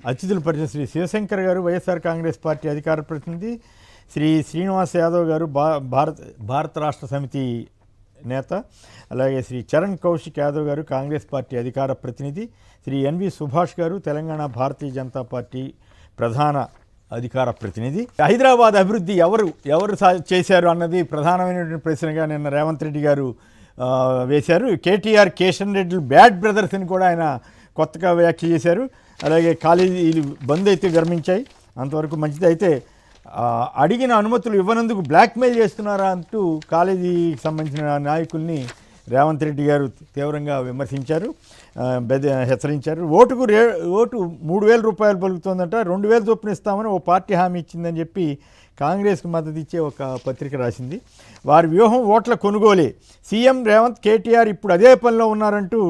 అతిథులు పరిచయం శ్రీ శివశంకర్ గారు, వైఎస్ఆర్ కాంగ్రెస్ పార్టీ అధికార ప్రతినిధి, శ్రీ శ్రీనివాస్ యాదవ్ గారు, భారత రాష్ట్ర సమితి నేత, అలాగే శ్రీ చరణ్ కౌశిక్ యాదవ్ గారు, కాంగ్రెస్ పార్టీ అధికార ప్రతినిధి, శ్రీ ఎన్వి సుభాష్ గారు, తెలంగాణ భారతీయ జనతా పార్టీ ప్రధాన అధికార ప్రతినిధి. హైదరాబాద్ అభివృద్ధి ఎవరు చేశారు అన్నది ప్రధానమైనటువంటి ప్రశ్నగా నిన్న రేవంత్ రెడ్డి గారు వేశారు. కేటీఆర్, కిషన్ రెడ్డి బ్యాడ్ బ్రదర్స్ అని కూడా ఆయన కొత్తగా వ్యాఖ్య చేశారు. అలాగే కాలేజీలు బంద్ అయితే విరమించాయి, అంతవరకు మంచిది. అయితే అడిగిన అనుమతులు ఇవ్వనందుకు బ్లాక్మెయిల్ చేస్తున్నారా అంటూ కాలేజీకి సంబంధించిన నాయకుల్ని రేవంత్ రెడ్డి గారు తీవ్రంగా విమర్శించారు, హెచ్చరించారు. ఓటు 3,000 రూపాయలు పలుకుతుందంట, 2,000 చొప్పున ఇస్తామని ఓ పార్టీ హామీ ఇచ్చిందని చెప్పి కాంగ్రెస్కి మద్దతు ఇచ్చే ఒక పత్రిక రాసింది. వారి వ్యూహం ఓట్ల కొనుగోలే. సీఎం రేవంత్, కేటీఆర్ ఇప్పుడు అదే పనిలో ఉన్నారంటూ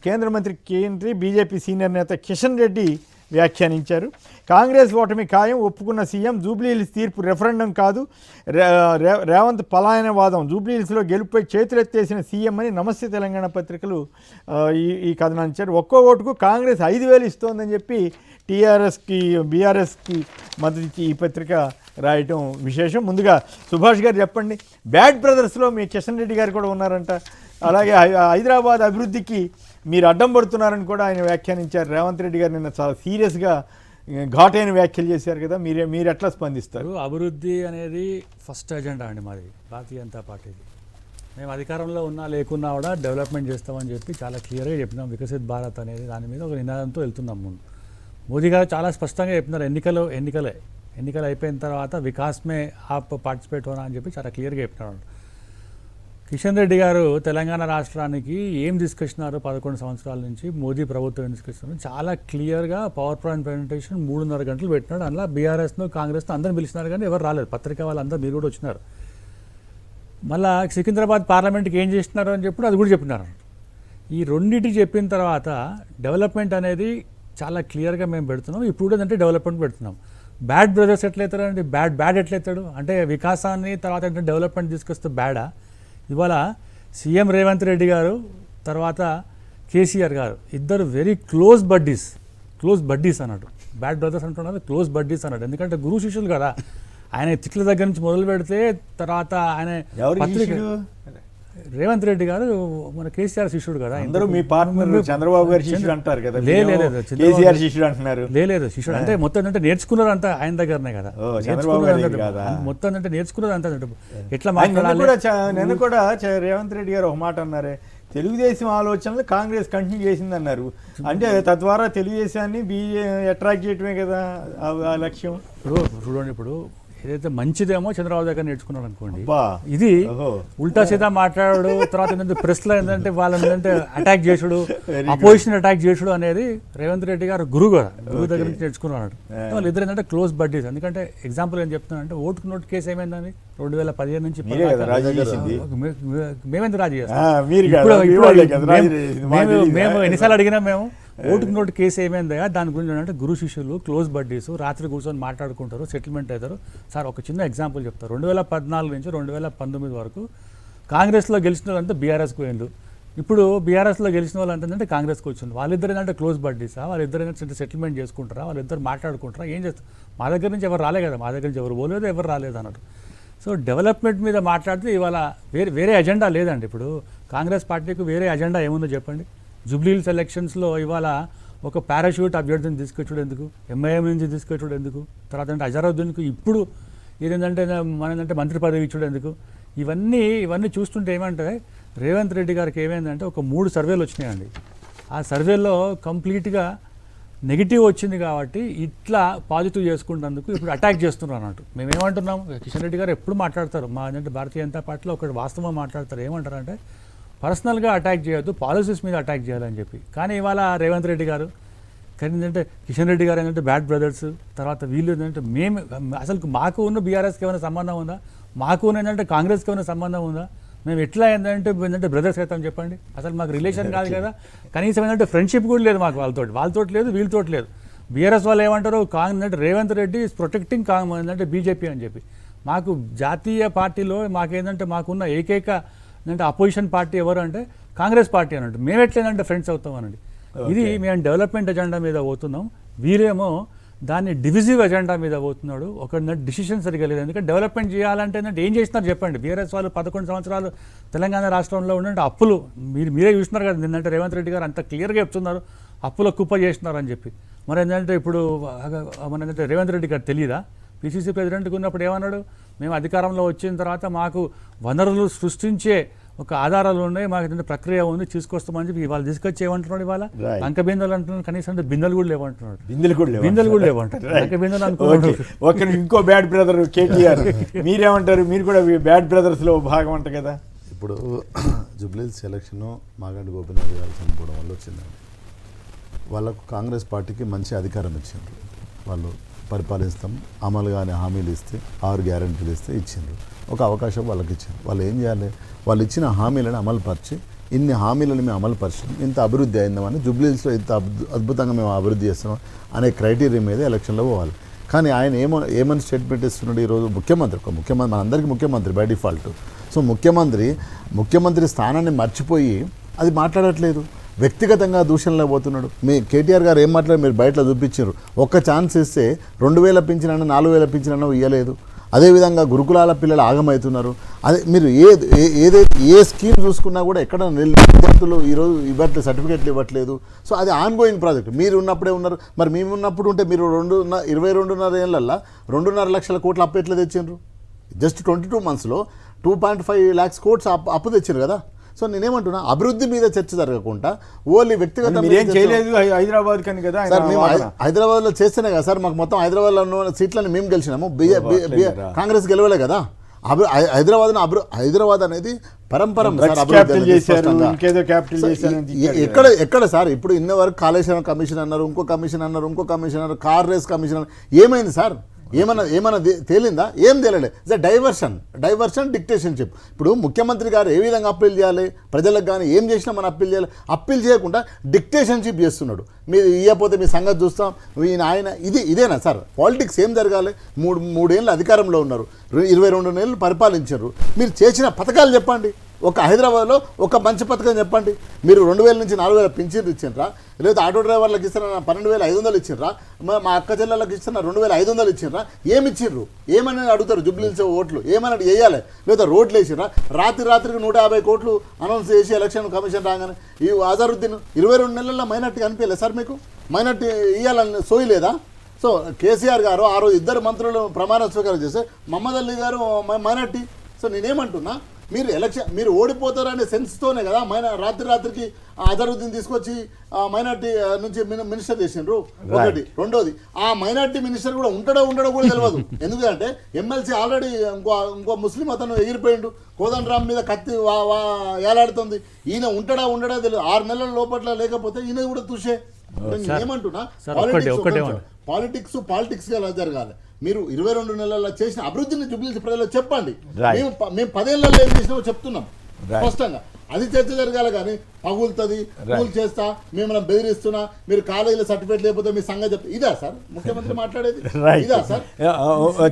కేంద్ర మంత్రి బీజేపీ సీనియర్ నేత కిషన్ రెడ్డి వ్యాఖ్యానించారు. కాంగ్రెస్ ఓటమి ఖాయం ఒప్పుకున్న సీఎం, జూబ్లీహిల్స్ తీర్పు రెఫరెండం కాదు, రేవంత్ పలాయనవాదం, జూబ్లీహిల్స్లో గెలుపుపై చేతులెత్తేసిన సీఎం అని నమస్తే తెలంగాణ పత్రికలు ఈ కథనాన్ని ఇచ్చారు. ఒక్కో ఓటుకు కాంగ్రెస్ 5,000 ఇస్తోందని చెప్పి బీఆర్ఎస్కి మద్దతు ఇచ్చి ఈ పత్రిక రాయటం విశేషం. ముందుగా సుభాష్ గారు చెప్పండి, బ్యాడ్ బ్రదర్స్లో మీ కిషన్ రెడ్డి గారు కూడా ఉన్నారంట, అలాగే హైదరాబాద్ అభివృద్ధికి మీరు అడ్డం పడుతున్నారని కూడా ఆయన వ్యాఖ్యానించారు. రేవంత్ రెడ్డి గారు నిన్న చాలా సీరియస్గా ఘాటైన వ్యాఖ్యలు చేశారు కదా, మీరు ఎట్లా స్పందిస్తారు? అభివృద్ధి అనేది ఫస్ట్ ఎజెండా అండి మాది, భారతీయ జనతా పార్టీది. మేము అధికారంలో ఉన్నా లేకున్నా కూడా డెవలప్మెంట్ చేస్తామని చెప్పి చాలా క్లియర్గా చెప్పినాం. వికసిత్ భారత్ అనేది దాని మీద ఒక నినాదంతో వెళ్తున్నాం. ముందు మోదీ గారు చాలా స్పష్టంగా చెప్పినారు, ఎన్నికలు అయిపోయిన తర్వాత వికాస్మే ఆప్ పార్టిసిపేట్ హోనా అని చెప్పి చాలా క్లియర్గా చెప్పినారు. కిషన్ రెడ్డి గారు తెలంగాణ రాష్ట్రానికి ఏం తీసుకొచ్చినారు 11 సంవత్సరాల నుంచి మోదీ ప్రభుత్వం ఏం తీసుకొచ్చినారు చాలా క్లియర్గా పవర్ పాయింట్ ప్రజెంటేషన్ 3.5 గంటలు పెట్టినాడు. అందులో బీఆర్ఎస్ను కాంగ్రెస్ను అందరిని పిలిచినారు, కానీ ఎవరు రాలేదు. పత్రిక వాళ్ళందరూ మీరు కూడా వచ్చినారు. మళ్ళీ సికింద్రాబాద్ పార్లమెంట్కి ఏం చేస్తున్నారు అని చెప్పి అది కూడా చెప్పినారు. ఈ రెండింటికి చెప్పిన తర్వాత డెవలప్మెంట్ అనేది చాలా క్లియర్గా మేము పెడుతున్నాం. ఇప్పుడు ఏంటంటే డెవలప్మెంట్ పెడుతున్నాం. బ్యాడ్ బ్రదర్స్ ఎట్లయితారంటే బ్యాడ్ ఎట్లయితాడు అంటే వికాసాన్ని తర్వాత ఏంటంటే డెవలప్మెంట్ తీసుకొస్తే బ్యాడా? ఇవాళ సీఎం రేవంత్ రెడ్డి గారు తర్వాత కేసీఆర్ గారు ఇద్దరు వెరీ క్లోజ్ బడ్డీస్ అన్నాడు. బ్యాడ్ బ్రదర్స్ అంటున్నారు, క్లోజ్ బడ్డీస్ అన్నాడు. ఎందుకంటే గురు శిష్యులు కదా. ఆయన తిట్ల దగ్గర నుంచి మొదలు పెడితే తర్వాత ఆయన పత్రిక రేవంత్ రెడ్డి గారు మన కేసీఆర్ శిష్యుడు కదా. అందరూ మీ పార్ట్నర్ చంద్రబాబు గారు శిష్యుడు అంటారు కదా, కేసీఆర్ శిష్యుడు అంటున్నారు. లేదు శిష్యుడు అంటే మొత్తం అంటే నేర్చుకున్నారు అంతా ఆయన దగ్గరనే కదా, మొత్తం అంటే నేర్చుకున్నారు అంతా. ఎట్లా మాట్లాడాలి? నిన్న కూడా రేవంత్ రెడ్డి గారు ఒక మాట అన్నారే, తెలుగుదేశం ఆలోచనలు కాంగ్రెస్ కంటిన్యూ చేసింది అన్నారు. అంటే తద్వారా తెలుగుదేశాన్ని అట్రాక్ట్ చేయటమే కదా ఆ లక్ష్యం. ఇప్పుడు ఏదైతే మంచిదేమో చంద్రబాబు దగ్గర నేర్చుకున్నాడు అనుకోండి, ఇది ఉల్టా సీదా మాట్లాడు, తర్వాత ఏంటంటే ప్రెస్లో ఏంటంటే వాళ్ళని ఏంటంటే అటాక్ చేసుడు, అపోజిషన్ అటాక్ చేసుడు అనేది రేవంత్ రెడ్డి గారు గురువు దగ్గర నుంచి నేర్చుకున్నాడు. వాళ్ళు ఇద్దరు ఏంటంటే క్లోజ్ బడ్డీస్. ఎందుకంటే ఎగ్జాంపుల్ ఏం చెప్తున్నానంటే ఓటుకు నోటు కేసు ఏమైందని 2015 నుంచి మేమెందుకు రాజీ చేస్తాం? మేము ఎన్నిసార్లు అడిగినా మేము ఓటుకు నోటు కేసు ఏమైందా దాని గురించి అంటే గురు శిష్యులు క్లోజ్ బడ్డీస్ రాత్రి కూర్చొని మాట్లాడుకుంటారు, సెటిల్మెంట్ అవుతారు. సార్ ఒక చిన్న ఎగ్జాంపుల్ చెప్తారు. 2014 నుంచి 2019 వరకు కాంగ్రెస్లో గెలిచిన వాళ్ళంతా బీఆర్ఎస్కి పోయిండు. ఇప్పుడు బీఆర్ఎస్లో గెలిచిన వాళ్ళు అంటే కాంగ్రెస్కి వచ్చింది. వాళ్ళిద్దరు ఏంటంటే క్లోజ్ బడ్డీసా, వాళ్ళిద్దరు ఏంటంటే సెటిల్మెంట్ చేసుకుంటారా, వాళ్ళిద్దరు మాట్లాడుకుంటారా, ఏం చేస్తారు? మా దగ్గర నుంచి ఎవరు రాలే కదా, మా దగ్గర నుంచి ఎవరు పోలేదు, ఎవరు రాలేదు అన్నట్టు. సో డెవలప్మెంట్ మీద మాట్లాడితే ఇవాళ వేరే అజెండా లేదండి. ఇప్పుడు కాంగ్రెస్ పార్టీకి వేరే అజెండా ఏముందో చెప్పండి. జూబ్లీహిల్స్ ఎలక్షన్స్లో ఇవాళ ఒక పారాషూట్ అభ్యర్థిని తీసుకొచ్చుడు ఎందుకు, ఎంఐఎం నుంచి తీసుకొచ్చుడు ఎందుకు, తర్వాత అంటే అజరుద్దీన్కు ఇప్పుడు ఏదేంటంటే మనదంటే మంత్రి పదవి ఇచ్చుడు ఎందుకు? ఇవన్నీ చూస్తుంటే ఏమంటే రేవంత్ రెడ్డి గారికి ఏమైందంటే ఒక 3 సర్వేలు వచ్చినాయండి. ఆ సర్వేలో కంప్లీట్గా నెగిటివ్ వచ్చింది కాబట్టి ఇట్లా పాజిటివ్ చేసుకుంటేందుకు ఇప్పుడు అటాక్ చేస్తున్నారు అన్నట్టు. మేమేమంటున్నాం, కిషన్ రెడ్డి గారు ఎప్పుడు మాట్లాడతారు, మా అంటే భారతీయ జనతా పార్టీలో ఒకటి వాస్తవం మాట్లాడతారు. ఏమంటారంటే పర్సనల్గా అటాక్ చేయొద్దు, పాలసీస్ మీద అటాక్ చేయాలని చెప్పి. కానీ ఇవాళ రేవంత్ రెడ్డి గారు కానీ ఏంటంటే కిషన్ రెడ్డి గారు ఏంటంటే బ్యాడ్ బ్రదర్స్, తర్వాత వీళ్ళు ఏంటంటే మేము అసలు మాకు ఉన్న బీఆర్ఎస్కి ఏమైనా సంబంధం ఉందా, మాకు ఏంటంటే కాంగ్రెస్కి ఏమైనా సంబంధం ఉందా? మేము ఎట్లా ఏంటంటే బ్రదర్స్ అవుతాం చెప్పండి? అసలు మాకు రిలేషన్ కాదు కదా, కనీసం ఏంటంటే ఫ్రెండ్షిప్ కూడా లేదు మాకు వాళ్ళతో లేదు, వీళ్ళతో లేదు. బీఆర్ఎస్ వాళ్ళు ఏమంటారు, అంటే రేవంత్ రెడ్డి ఈజ్ ప్రొటెక్టింగ్ ఏంటంటే బీజేపీ అని చెప్పి. మాకు జాతీయ పార్టీలో మాకేంటంటే మాకున్న ఏకైక అంటే అపోజిషన్ పార్టీ ఎవరు అంటే కాంగ్రెస్ పార్టీ అన్నట్టు. మేము ఎట్లేదంటే ఫ్రెండ్స్ అవుతాం అనండి. ఇది మేము డెవలప్మెంట్ ఎజెండా మీద పోతున్నాం. వీరేమో దాన్ని డివిజివ్ ఎజెండా మీద పోతున్నాడు. ఒక డిసిషన్ సరిగా లేదు. ఎందుకంటే డెవలప్మెంట్ చేయాలంటే ఏంటంటే ఏం చేస్తున్నారు చెప్పండి. బీఆర్ఎస్ వాళ్ళు 11 సంవత్సరాలు తెలంగాణ రాష్ట్రంలో ఉండే అప్పులు మీరే చూస్తున్నారు కదా. నిన్నంటే రేవంత్ రెడ్డి గారు అంత క్లియర్గా చెప్తున్నారు అప్పుల కుప్ప చేస్తున్నారు అని చెప్పి. మరి ఏంటంటే ఇప్పుడు మన ఏంటంటే రేవంత్ రెడ్డి గారు తెలియదా? పిసిసి ప్రెసిడెంట్గా ఉన్నప్పుడు ఏమన్నాడు, మేము అధికారంలో వచ్చిన తర్వాత మాకు వనరులు సృష్టించే ఒక ఆధారాలు ఉన్నాయి, మాకు ఏదైనా ప్రక్రియ ఉంది, తీసుకొస్తామని చెప్పి ఇవాళ తీసుకొచ్చి ఏమంటున్నాడు, ఇవాళ లంక బిందెలు అంటున్నాడు, కనీసం అంటే బిందెలు కూడా లేవంటున్నాడు. బిందెలు కూడా లేవంటారు. లంక బిందెలు అనుకోండి. ఒక ఇంకో బ్యాడ్ బ్రదర్ కేటీఆర్, మీరేమంటారు? మీరు కూడా బ్యాడ్ బ్రదర్స్లో భాగం అంట కదా. ఇప్పుడు జూబ్లీహిల్స్ ఎలక్షన్ మాగంటి గోపీనాథ్ గారు చనిపోవడం వల్ల వచ్చిందండి. వాళ్ళకు కాంగ్రెస్ పార్టీకి మంచి అధికారం ఇచ్చిండ్రు. వాళ్ళు పరిపాలిస్తాం, అమలు కానీ హామీలు ఇస్తే 6 గ్యారెంటీలు ఇస్తే ఇచ్చిండ్రు. ఒక అవకాశం వాళ్ళకి ఇచ్చిండ్రు. వాళ్ళు ఏం చేయాలి, వాళ్ళు ఇచ్చిన హామీలను అమలుపరిచి ఇన్ని హామీలను మేము అమలుపరిచాం, ఇంత అభివృద్ధి అయిందామని జూబ్లీహిల్స్లో ఇంత అద్భుతంగా మేము అభివృద్ధి చేస్తున్నాం అనే క్రైటీరియా మీద ఎలక్షన్లో పోవాలి. కానీ ఆయన ఏమని స్టేట్మెంట్ ఇస్తున్నాడు ఈరోజు? ముఖ్యమంత్రి మనందరికీ ముఖ్యమంత్రి బై డిఫాల్ట్. సో ముఖ్యమంత్రి స్థానాన్ని మర్చిపోయి అది మాట్లాడట్లేదు, వ్యక్తిగతంగా దూషణలో పోతున్నాడు. మీ కేటీఆర్ గారు ఏం మాట్లాడారు మీరు బయటలో చూపించారు. ఒక్క ఛాన్స్ ఇస్తే 2000 పింఛనన్నా 4000 పింఛనన్నా ఇవ్వలేదు. అదేవిధంగా గురుకులాల పిల్లలు ఆగమవుతున్నారు. అదే మీరు ఏదైతే ఏ స్కీమ్ చూసుకున్నా కూడా ఎక్కడ విద్యార్థులు ఈరోజు ఇవ్వట్లేదు, సర్టిఫికేట్లు ఇవ్వట్లేదు. సో అది ఆన్గోయింగ్ ప్రాజెక్ట్. మీరు ఉన్నప్పుడే ఉన్నారు, మరి మేము ఉన్నప్పుడు ఉంటే మీరు 22.5 ఏళ్ళల్లో 2.5 లక్షల కోట్లు అప్పు ఎట్లా తెచ్చిండ్రు? జస్ట్ 22 మంత్స్లో 2.5 lakhs కోట్స్ అప్పు తెచ్చారు కదా. సో నేనేమంటున్నా, అభివృద్ధి మీద చర్చ జరగకుండా ఓన్లీ వ్యక్తిగత చేయలేదు. హైదరాబాద్ కానీ కదా సార్, మేము హైదరాబాద్లో చేస్తేనే కదా సార్ మాకు మొత్తం హైదరాబాద్లో ఉన్న సీట్లను మేము గెలిచినాము, కాంగ్రెస్ గెలవలే కదా. హైదరాబాద్ అనేది పరంపరం ఎక్కడ సార్? ఇప్పుడు ఇన్న వరకు కాళేశ్వరం కమిషన్ అన్నారు, ఇంకో కమిషన్ అన్నారు, కార్ రేస్ కమిషన్ అన్నారు. ఏమైంది సార్? ఏమన్నా తేలిందా? ఏం తేలలే. డైవర్షన్ డిక్టేషన్షిప్. ఇప్పుడు ముఖ్యమంత్రి గారు ఏ విధంగా అప్పీల్ చేయాలి ప్రజలకు, కానీ ఏం చేసినా మనం అప్పీల్ చేయాలి. అప్పీల్ చేయకుండా డిక్టేషన్షిప్ చేస్తున్నాడు. మీరు ఇవ్వకపోతే మీ సంగతి చూస్తాం, ఆయన ఇదేనా సార్ పాలిటిక్స్? ఏం జరగాలి? 3 ఏళ్ళు అధికారంలో ఉన్నారు, 22 నెలలు పరిపాలించారు. మీరు చేసిన పథకాలు చెప్పండి. ఒక హైదరాబాద్లో ఒక మంచి పథకం చెప్పండి. మీరు 2000 నుంచి 4000 పింఛన్లు ఇచ్చిండ్రా? లేదా ఆటో డ్రైవర్లకు ఇస్తున్న 12,500 ఇచ్చిండ్రా? మా అక్క చెల్లెళ్ళకి ఇస్తున్న 2,500 ఇచ్చిండ్రా? ఏమి ఇచ్చిండ్రు? ఏమని అడుగుతారు జూబ్లీహిల్స్ ఓట్లు? ఏమని వేయాలి? లేదా రోడ్లు వేసిర్రా? రాత్రికి 150 కోట్లు అనౌన్స్ చేసి ఎలక్షన్ కమిషన్ రాగానే ఈ అజరుద్దీన్ 22 నెలల్లో మైనార్టీ అనిపించలేదు సార్? మీకు మైనార్టీ ఇవ్వాలని సోయి లేదా? సో కేసీఆర్ గారు ఆ రోజు 2 మంత్రులు ప్రమాణ స్వీకారం చేస్తే మహమ్మద్ అలీ గారు మైనార్టీ. సో నేనేమంటున్నా, మీరు ఓడిపోతారనే సెన్స్తోనే కదా రాత్రికి అజరుద్దీన్ తీసుకొచ్చి మైనార్టీ నుంచి మినిస్టర్ చేసిండ్రు. ఒకటి. రెండోది, ఆ మైనార్టీ మినిస్టర్ కూడా ఉండడో కూడా తెలియదు. ఎందుకంటే ఎమ్మెల్సీ ఆల్రెడీ ఇంకో ముస్లిం అతను ఎగిరిపోయిండు, కోదండరామ్ మీద కత్తి ఏలాడుతుంది. ఈయన ఉండడా తెలియదు. 6 నెలల లోపల లేకపోతే ఈయన కూడా తుషే. ఏమంటున్నా, పాలిటిక్స్ గా జరగాలి. మీరు 22 నెలల్లో చేసిన అభివృద్ధిని జూబ్లీహిల్స్ ప్రజలకు చెప్పండి. మేము 10 ఏళ్ళలో ఏం చేసినామో చెప్తున్నాం స్పష్టంగా. అది చర్చ జరగాలి. కానీ పగులుతుంది, కూల్ చేస్తా, మిమ్మల్ని బెదిరిస్తున్నా, మీరు కాలేజీలో సర్టిఫికేట్ లేకపోతే మీ సంగతి చెప్తే ఇదా సార్ ముఖ్యమంత్రి మాట్లాడేది? ఇదా సార్?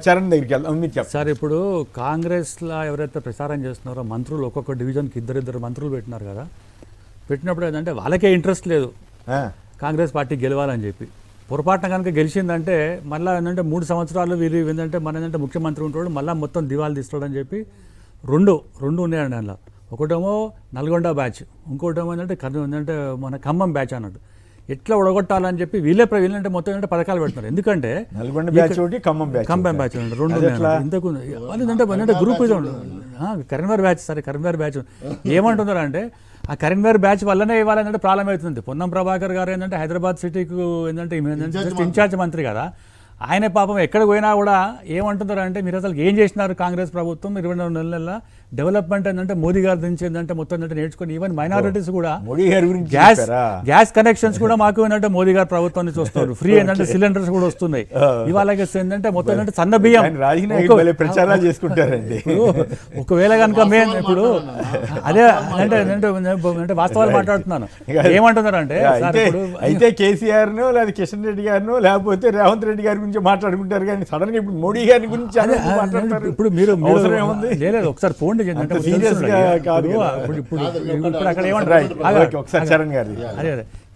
చరణ్ దగ్గరికి వెళ్దాం సార్. ఇప్పుడు కాంగ్రెస్లో ఎవరైతే ప్రచారం చేస్తున్నారో మంత్రులు, ఒక్కొక్క డివిజన్కి 2 మంత్రులు పెట్టినారు కదా. పెట్టినప్పుడు ఏంటంటే వాళ్ళకే ఇంట్రెస్ట్ లేదు కాంగ్రెస్ పార్టీ గెలవాలని చెప్పి. పొరపాటున కనుక గెలిచిందంటే మళ్ళీ ఏంటంటే 3 సంవత్సరాలు వీళ్ళు ఏంటంటే మన ఏంటంటే ముఖ్యమంత్రి ఉంటాడు, మళ్ళీ మొత్తం దివాళి తీస్తాడని చెప్పి రెండు ఉన్నాయండి అందులో. ఒకటేమో నల్గొండ బ్యాచ్, ఇంకోటేమో ఏంటంటే మన ఖమ్మం బ్యాచ్ అన్నట్టు. ఎట్లా ఉడగొట్టాలని చెప్పి వీళ్ళంటే మొత్తం ఏంటంటే పథకాలు పెడుతున్నారు. ఎందుకంటే నల్గొండ బ్యాచ్ ఒకటి, ఖమ్మం బ్యాచ్ అండి, 2 ఇంతకు అంటే గ్రూప్ కరీంనగర్ బ్యాచ్. సరే, కరీంనగర్ బ్యాచ్ ఏమంటున్నారు అంటే ఆ కరీంనగర్ బ్యాచ్ వల్లనే ఇవ్వాలంటే ప్రాబ్లం అవుతుంది. పొన్నం ప్రభాకర్ గారు ఏంటంటే హైదరాబాద్ సిటీకి ఏంటంటే ఇన్ఛార్జ్ మంత్రి కదా. ఆయన పాపం ఎక్కడికి పోయినా కూడా ఏమంటున్నారు అంటే, మీరు అసలు ఏం చేసినారు కాంగ్రెస్ ప్రభుత్వం 22 నెలల డెవలప్మెంట్ ఏంటంటే మోదీ గారి నుంచి ఏంటంటే మొత్తం ఏంటంటే నేర్చుకొని ఈవెన్ మైనారిటీస్ కూడా గ్యాస్ కనెక్షన్స్ కూడా మాకు ఏంటంటే మోదీ గారి ప్రభుత్వం నుంచి వస్తారు. ఫ్రీ ఏంటంటే సిలిండర్స్ కూడా వస్తున్నాయి. ఇవాళ ఏంటంటే మొత్తం ఏంటంటే సన్న బియ్యం ప్రచారాలు చేసుకుంటారండి. ఒకవేళ కనుక మేము ఇప్పుడు అదే అంటే వాస్తవాలు మాట్లాడుతున్నాను. ఏమంటున్నారు అంటే, అయితే కేసీఆర్ నో లేదా కిషన్ రెడ్డి గారినో లేకపోతే రేవంత్ రెడ్డి గారి గురించి మాట్లాడుకుంటారు, కానీ సడన్ గా ఇప్పుడు మోడీ గారి గురించి ఇప్పుడు మీరు లేదు ఒకసారి ఫోన్ అదే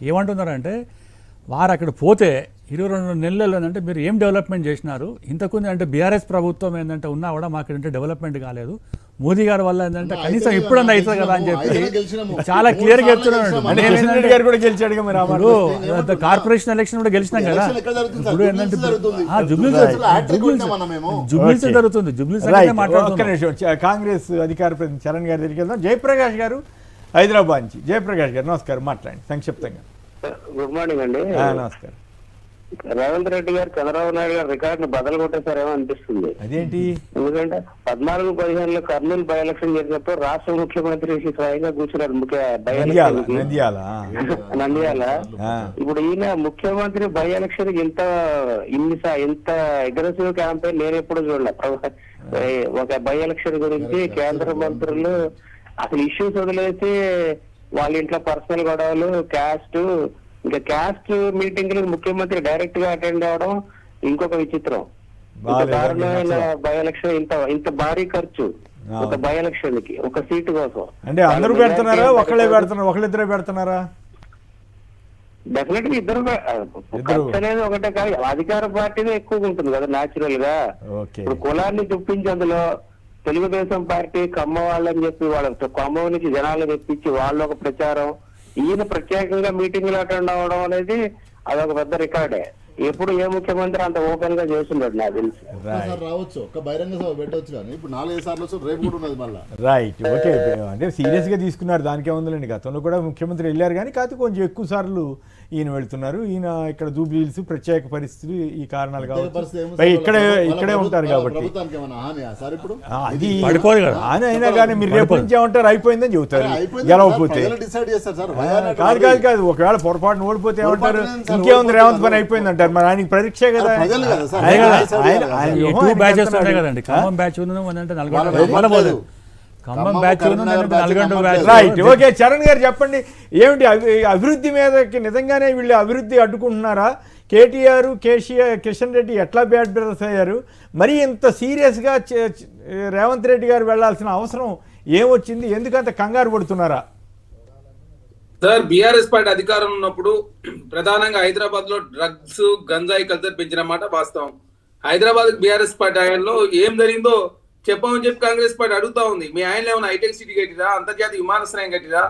ఏమంటున్నారంటే, వారు అక్కడ పోతే 22 నెలల్లో ఏంటంటే మీరు ఏం డెవలప్మెంట్ చేసినారు ఇంతకుముందు అంటే బీఆర్ఎస్ ప్రభుత్వం ఏంటంటే ఉన్నా కూడా మాకు ఏంటంటే డెవలప్మెంట్ కాలేదు మోదీ గారి వల్ల ఏంటంటే కనీసం ఇప్పుడన్నా అవుతుంది కదా అని చెప్పి చాలా క్లియర్గా చెప్తున్నాడు. అంటే కిషన్ రెడ్డి గారు కూడా గెలిచాడుగా మరి ఆ మాట. ఇప్పుడు కార్పొరేషన్ ఎలక్షన్ కూడా గెలిచినాం కదా. ఇప్పుడు ఏంటంటే జుబ్లీస్ జరుగుతుంది. Jubilees right. ఒక్క మాట్లాడుతున్నాం. నిమిషం. కాంగ్రెస్ అధికార ప్రతినిధి చరణ్ గారి దగ్గరికి వెళ్దాం. జయప్రకాష్ గారు హైదరాబాద్ నుంచి. జయప్రకాష్ గారు నమస్కారం, మాట్లాడండి సంక్షిప్తంగా. గుడ్ మార్నింగ్ అండి. నమస్కారం. రేవంత్ రెడ్డి గారు చంద్రబాబు నాయుడు గారు రికార్డును బదలు కొట్టేశారేమో అనిపిస్తుంది. అదేంటి? ఎందుకంటే 14-15లో కర్నూలు బై ఎలక్షన్ చేసినప్పుడు రాష్ట్ర ముఖ్యమంత్రి స్వయంగా కూర్చున్నారు నంద్యాల. నంద్యాల. ఇప్పుడు ఈయన ముఖ్యమంత్రి బై ఎలక్షన్ ఇంత అగ్రెసివ్ క్యాంపెయిన్ నేను ఎప్పుడు చూడలే. ఒక బై ఎలక్షన్ గురించి కేంద్ర మంత్రులు అసలు ఇష్యూస్ వదిలేసి వాళ్ళ ఇంట్లో పర్సనల్ గొడవలు, ఇంకా క్యాస్ట్ మీటింగ్ ముఖ్యమంత్రి డైరెక్ట్ గా అటెండ్ అవడం ఇంకొక విచిత్రం. దారుణమైన బై ఎలక్షన్, ఇంత భారీ ఖర్చు ఒక బై ఎలక్షన్ కి, ఒక సీటు కోసం. అంటే అందరూ పెడుతున్నారా, ఒకళ్ళిద్దరే పెడుతున్నారా? డెఫినెట్ గా ఇద్దరు ఖర్చు అనేది ఒకటే కాదు, అధికార పార్టీనే ఎక్కువగా ఉంటుంది కదా న్యాచురల్ గా. ఇప్పుడు కులాన్ని చూపించి అందులో తెలుగుదేశం పార్టీ ఖమ్మం వాళ్ళని చెప్పి వాళ్ళ ఖమ్మం నుంచి జనాలు తెప్పించి వాళ్ళు ఒక ప్రచారం, ఈయన ప్రత్యేకంగా మీటింగ్లు అటెండ్ అవ్వడం అనేది అదొక పెద్ద రికార్డే. ఎప్పుడు ఏ ముఖ్యమంత్రి అంత ఓపెన్ గా చేస్తున్నాడు నాకు తెలిసి. రావచ్చు ఒక బహిరంగ సభ పెట్టవచ్చు కానీ ఇప్పుడు 4-5 సార్లు రేపు కూడా ఉన్నది మళ్ళీ. రైట్. ఓకే. అంటే సీరియస్ గా తీసుకున్నారు, దానికే ఉందండి. గతంలో కూడా ముఖ్యమంత్రి వెళ్ళారు కానీ కాదు కొంచెం ఎక్కువ సార్లు ఈయన వెళ్తున్నారు. ఈయన ఇక్కడ జూబ్లీహిల్స్ ప్రత్యేక పరిస్థితులు ఈ కారణాలు కాబట్టి ఇక్కడే ఉంటారు కాబట్టి అది హాని అయినా కానీ మీరు రేపు నుంచి ఏమంటారు అయిపోయిందని చెబుతారు గెలవకపోతే. కాదు ఒకవేళ పొరపాటున ఓడిపోతే ఏమంటారు ఇంకేముంది రేవంత్ పని అయిపోయింది అంటారు. మరి ఆయనకి పరీక్ష కదా. రైట్. ఓకే. చరణ్ గారు చెప్పండి, ఏమిటి అభివృద్ధి మీదకి నిజంగానే వీళ్ళు అభివృద్ధి అడ్డుకుంటున్నారా? కేటీఆర్, కిషన్ రెడ్డి ఎట్లా బ్యాడ్ బ్రదర్స్ అయ్యారు? మరి ఇంత సీరియస్గా రేవంత్ రెడ్డి గారు వెళ్లాల్సిన అవసరం ఏమొచ్చింది? ఎందుకంత కంగారు పడుతున్నారా? సార్, బీఆర్ఎస్ పార్టీ అధికారం ఉన్నప్పుడు ప్రధానంగా హైదరాబాద్ లో డ్రగ్స్, గంజాయి కల్చర్ పెంచిన మాట వాస్తవం. హైదరాబాద్ బీఆర్ఎస్ పార్టీ ఆయనలో ఏం జరిగిందో చెప్పమని చెప్పి కాంగ్రెస్ పార్టీ అడుగుతా ఉంది. మీ ఆయన ఏమైనా హైటెక్ సిటీ కట్టిరా, అంతర్జాతీయ విమానాశ్రయం కట్టిరా,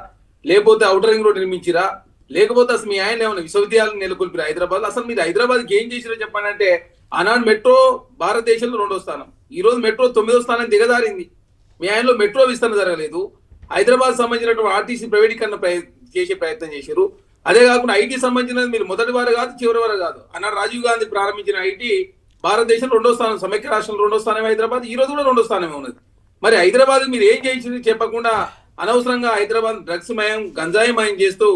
లేకపోతే ఔటర్ రింగ్ రోడ్ నిర్మించిరా, లేకపోతే అసలు మీ ఆయన ఏమైనా విశ్వవిద్యాలయం నెలకొల్పిరా హైదరాబాద్? అసలు మీరు హైదరాబాద్కి ఏం చేసిరో చెప్పానంటే, ఆనాడు మెట్రో భారతదేశంలో 2వ స్థానం, ఈ రోజు మెట్రో 9వ స్థానం దిగజారింది. మీ ఆయనలో మెట్రో విస్తరణ జరగలేదు. హైదరాబాద్ సంబంధించినటువంటి ఆర్టీసీ ప్రైవేటీకరణ చేసే ప్రయత్నం చేశారు. అదే కాకుండా ఐటీ సంబంధించినది మీరు మొదటి వారు కాదు, చివరి వారు కాదు. ఆనాడు రాజీవ్ గాంధీ ప్రారంభించిన ఐటీ భారతదేశం 2వ స్థానం, సమైక్య రాష్ట్రంలో 2వ స్థానం హైదరాబాద్, ఈ రోజు కూడా 2వ స్థానమే ఉన్నది. మరి హైదరాబాద్ మీరు ఏం చేసి చెప్పకుండా అనవసరంగా హైదరాబాద్ డ్రగ్స్ మయం, గంజాయి మయం చేస్తూ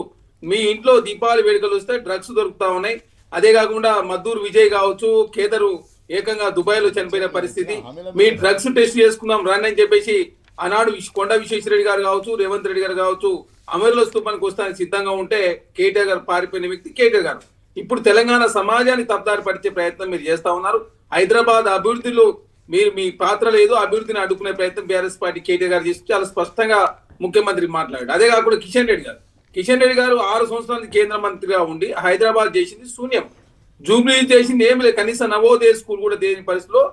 మీ ఇంట్లో దీపావళి వేడుకలు వస్తే డ్రగ్స్ దొరుకుతా ఉన్నాయి. అదే కాకుండా మద్దూరు విజయ్ కావచ్చు, కేదరు ఏకంగా దుబాయ్ లో చనిపోయిన పరిస్థితి. మీ డ్రగ్స్ టెస్ట్ చేసుకుందాం రండి అని చెప్పేసి ఆనాడు కొండ విశ్వేశ్వరరెడ్డి గారు కావచ్చు, రేవంత్ రెడ్డి గారు కావచ్చు అమరుల స్థూపానికి వస్తానికి సిద్ధంగా ఉంటే కేటీఆర్ గారు పారిపోయిన వ్యక్తి కేటీఆర్ గారు. ఇప్పుడు తెలంగాణ సమాజాన్ని తప్పుదారి పడిచే ప్రయత్నం మీరు చేస్తా ఉన్నారు. హైదరాబాద్ అభివృద్ధిలో మీరు మీ పాత్ర లేదు, అభివృద్ధిని అడ్డుకునే ప్రయత్నం బీఆర్ఎస్ పార్టీ కేటీఆర్ గారు చేసి చాలా స్పష్టంగా ముఖ్యమంత్రి మాట్లాడాడు. అదే కాకుండా కిషన్ రెడ్డి గారు 6 సంవత్సరాలు కేంద్ర మంత్రిగా ఉండి హైదరాబాద్ చేసింది శూన్యం, జూబ్లీ చేసింది ఏమి లేదు. కనీసం నవోదయ స్కూల్ కూడా దేని పరిస్థితిలో.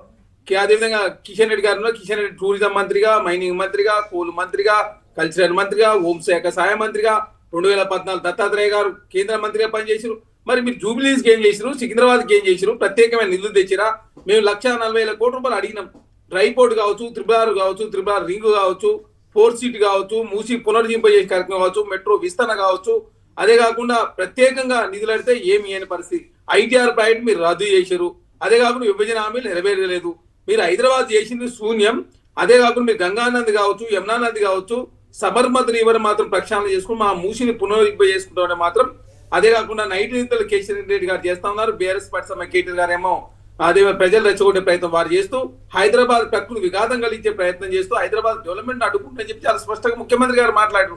అదేవిధంగా కిషన్ రెడ్డి టూరిజం మంత్రిగా, మైనింగ్ మంత్రిగా, కోల్ మంత్రిగా, కల్చరల్ మంత్రిగా, హోంశాఖ సహాయ మంత్రిగా, 2014 దత్తాత్రేయ గారు కేంద్ర మంత్రిగా పనిచేసారు. మరి మీరు జూబ్లీస్కి ఏం చేసిరు, సికింద్రాబాద్కి ఏం చేసిరు, ప్రత్యేకమైన నిధులు తెచ్చిరా? మేము 1,40,000 కోట్ల రూపాయలు అడిగినాం. డ్రైపోర్ట్ కావచ్చు, త్రిపురారు కావచ్చు, త్రిపురారు రింగ్ కావచ్చు, 4 సీట్ కావచ్చు, మూసి పునర్జింపజేసే కార్యక్రమం కావచ్చు, మెట్రో విస్తరణ కావచ్చు. అదే కాకుండా ప్రత్యేకంగా నిధులు అడితే ఏమి అయిన పరిస్థితి. ఐటీఆర్ ప్రాజెక్ట్ మీరు రద్దు చేశారు. అదే కాకుండా విభజన హామీలు నెరవేరలేదు. మీరు హైదరాబాద్ చేసింది శూన్యం. అదే కాకుండా మీరు గంగానది కావచ్చు, యమునా నది కావచ్చు, సబర్మతి రివర్ మాత్రం ప్రక్షాళన చేసుకుని మా మూసిని పునరుద్ధరణ చేసుకుంటామని మాత్రం. అదే కాకుండా నైట్ నిధులు కేసీఆర్ రెడ్డి గారు చేస్తా ఉన్నారు. బీఆర్ఎస్ పార్టీ సమ్మె కేటీఆర్ గారు ఏమో అదే ప్రజలు రెచ్చగొట్టే ప్రయత్నం వారు చేస్తూ హైదరాబాద్ ప్రకృతి విఘాతం కలిగించే ప్రయత్నం చేస్తూ హైదరాబాద్ డెవలప్మెంట్ అడ్డుకుంటుందని చెప్పి చాలా స్పష్టంగా ముఖ్యమంత్రి గారు మాట్లాడారు.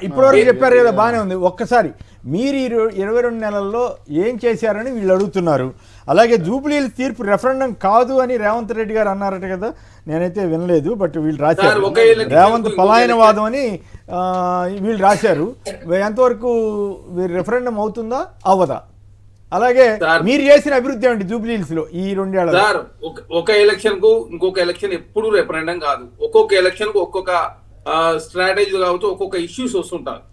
ఇప్పటివరకు చెప్పారు కదా, బాగానే ఉంది. ఒక్కసారి మీరు 22 నెలల్లో ఏం చేశారని వీళ్ళు అడుగుతున్నారు. అలాగే జూబ్లీహిల్ తీర్పు రెఫరెండం కాదు అని రేవంత్ రెడ్డి గారు అన్నారట కదా, నేనైతే వినలేదు. బట్ వీళ్ళు రాశారు రేవంత్ పలాయనవాదం అని వీళ్ళు రాశారు. ఎంతవరకు రెఫరెండం అవుతుందా అవ్వదా అలాగే సార్. మీరు చేసిన అభివృద్ధి ఏమిటి జూబ్లీహిల్స్ లో ఈ 2 ఏళ్ళలో? సార్ ఒక ఎలక్షన్ కు ఇంకొక ఎలక్షన్ ఎప్పుడు రెఫరెండం కాదు. ఒక్కొక్క ఎలక్షన్ కు ఒక్కొక్క స్ట్రాటజీ కావచ్చు, ఒక్కొక్క ఇష్యూస్ వస్తుంటారు.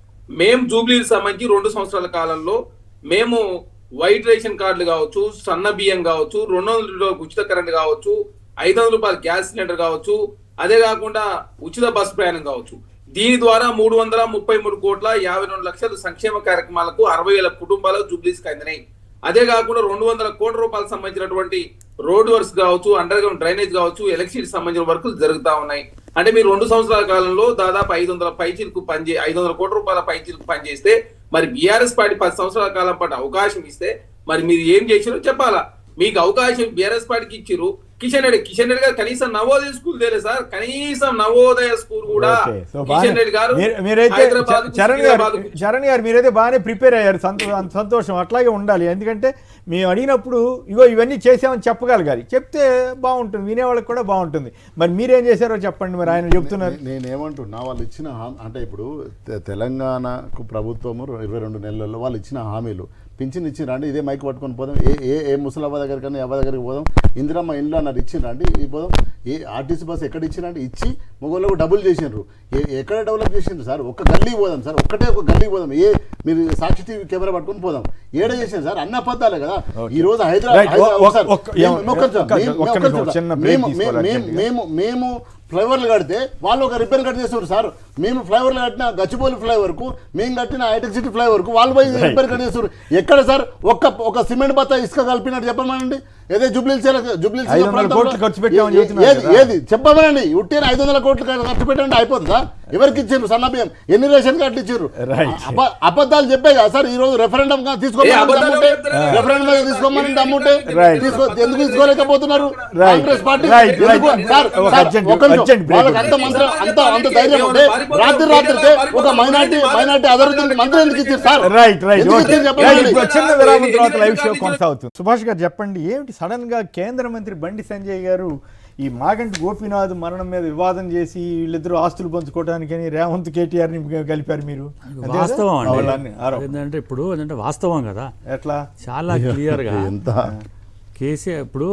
మేము జూబ్లీహిల్స్ సంబంధించి 2 సంవత్సరాల కాలంలో మేము వైట్ రేషన్ కార్డులు కావచ్చు, సన్న బియ్యం కావచ్చు, 200 రూపాయలకు ఉచిత కరెంట్ కావచ్చు, 500 రూపాయల గ్యాస్ సిలిండర్ కావచ్చు, అదే కాకుండా ఉచిత బస్సు ప్రయాణం కావచ్చు. దీని ద్వారా 333,52,00,000 సంక్షేమ కార్యక్రమాలకు 60,000 కుటుంబాలకు జూబ్లీహిల్స్ అందినాయి. అదే కాకుండా 200 కోట్ల రూపాయలకు సంబంధించినటువంటి రోడ్ వర్క్స్ కావచ్చు, అండర్ గ్రౌండ్ డ్రైనేజ్ కావచ్చు, ఎలక్ట్రిసిటీ సంబంధించిన వర్కులు జరుగుతా ఉన్నాయి. అంటే మీరు 2 సంవత్సరాల కాలంలో దాదాపు 500 కోట్ల రూపాయల పైచీలకు పనిచేస్తే, మరి బీఆర్ఎస్ పార్టీ 10 సంవత్సరాల కాలం పాటు అవకాశం ఇస్తే మరి మీరు ఏం చేసిరో చెప్పాలా. మీకు అవకాశం బీఆర్ఎస్ పార్టీకి ఇచ్చిరు. కిషన్ రెడ్డి గారు కనీసం నవోదయ స్కూల్ తెలియదు సార్, కనీసం నవోదయ స్కూల్ కూడా కిషన్ రెడ్డి గారు చరణ్ గారు మీరైతే బాగానే ప్రిపేర్ అయ్యారు, సంతోషం. అట్లాగే ఉండాలి. ఎందుకంటే మేము అడిగినప్పుడు ఇగో ఇవన్నీ చేసామని చెప్పగలగాలి, చెప్తే బాగుంటుంది, వినేవాళ్ళకి కూడా బాగుంటుంది. మరి మీరేం చేశారో చెప్పండి. మరి ఆయన చెప్తున్నారు. నేనేమంటున్నా, వాళ్ళు ఇచ్చిన అంటే ఇప్పుడు తెలంగాణకు ప్రభుత్వము 22 నెలల్లో వాళ్ళు ఇచ్చిన హామీలు పింఛన్ ఇచ్చిరండి. ఇదే మైక్ పట్టుకొని పోదాం, ఏ ముసలవ్వ దగ్గర కానీ అవ్వ దగ్గరికి పోదాం. ఇందిరమ్మ ఇండ్లు అన్నారు, ఇచ్చిరండి. ఈ పోదాం. ఏ ఆర్టీసీ బస్సు ఎక్కడ ఇచ్చిరండి, ఇచ్చి మొగోళ్ళకు డబుల్ చేసినారు. ఎక్కడ డెవలప్ చేసిండ్రు సార్? ఒక్క గల్లీ పోదాం సార్, ఒక గల్లీ పోదాం. మీరు సాక్షి టీవీ కెమెరా పట్టుకొని పోదాం. ఏడ చేసాను సార్? అన్న అబద్ధాలే కదా. ఈ రోజు మేము ఫ్లైఓవర్లు కడితే వాళ్ళు ఒక రిపేర్ కట్ చేస్తారు సార్. మేము ఫ్లైఓవర్లు కట్టిన గచ్చిబౌలి ఫ్లైఓవర్కు, మేము కట్టిన హైటెక్ సిటీ ఫ్లైఓవర్కు వాళ్ళు పోయి రిపేర్ కట్ చేస్తారు. ఎక్కడ సార్ ఒక సిమెంట్ బత్త ఇసుక కలిపినట్టు చెప్పమనండి. ఏదే జూబ్లీహిల్స్ ఏది చెప్పమనండి. ఉట్టిన 500 కోట్లు ఖర్చు పెట్టండి, అయిపోతుందా? ఎవరికి ఇచ్చారు సన్న బియ్యం? ఎన్ని రేషన్ కార్డులు ఇచ్చారు? అబద్ధాలు చెప్పే కదా సార్. ఈ రోజు రెఫరెండం తీసుకోమని దమ్ముంటే ఎందుకు తీసుకోలేకపోతున్నారు? కాంగ్రెస్ పార్టీ అంత ధైర్యం ఉంటే రాత్రికే ఒక మైనార్టీ అభివృద్ధి మంత్రి ఎందుకు ఇచ్చారు సార్? కొనసాగుతుంది. సుభాష్ గారు చెప్పండి, ఏమిటి సడన్ గా కేంద్ర మంత్రి బండి సంజయ్ గారు ఈ మాగంటి గోపీనాథ్ మరణం మీద వివాదం చేసి వీళ్ళిద్దరూ ఆస్తులు పంచుకోవడానికి రేవంత్ కేటీఆర్ ని కలిపారు మీరు? వాస్తవం ఏంటంటే ఇప్పుడు ఏంటంటే వాస్తవం కదా. ఎట్లా? చాలా క్లియర్ గా కేసీఆర్ ఇప్పుడు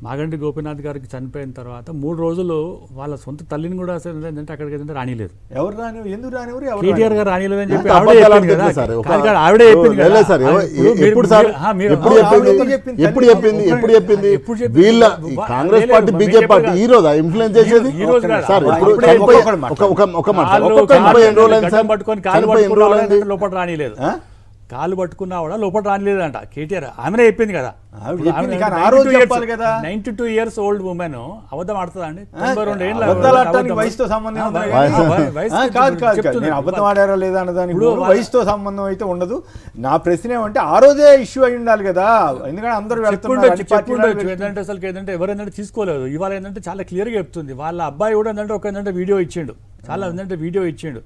మాగంటి గోపీనాథ్ గారికి చనిపోయిన తర్వాత 3 రోజులు వాళ్ళ సొంత తల్లిని కూడా ఏంటంటే అక్కడికి రానిలేదు. ఎవరు రాని? ఎందుకు రానివ్వరు? కేటీఆర్ గారు రానిలేదు అని చెప్పి ఆవిడే చెప్పింది కదా. వీళ్ళ కాంగ్రెస్ పార్టీ బీజేపీ పార్టీ ఈ రోజు ఇన్ఫ్లుయెన్స్ చేసేది లోపల రానిలేదు. కాలు పట్టుకున్నా కూడా లోపల రానిలేదంట కేటీఆర్. ఆమెనే చెప్పింది కదా. 92 years old ఉమెన్ అబద్ధం ఆడుతుందండి? 92 ఏళ్ళ వయసుతో సంబంధం అబద్ధం ఆడారా లేదా అన్నదానికి వయసుతో సంబంధం అయితే ఉండదు. నా ప్రశ్న ఏమంటే ఆ రోజే ఇష్యూ అయి ఉండాలి కదా. ఎందుకంటే అందరూ ఏంటంటే అసలు ఏంటంటే ఎవరైనా తీసుకోలేదు. ఇవాళ ఏంటంటే చాలా క్లియర్గా చెప్తుంది. వాళ్ళ అబ్బాయి కూడా ఏంటంటే ఒక ఏంటంటే వీడియో ఇచ్చిండు, చాలా ఏంటంటే వీడియో ఇచ్చిండు.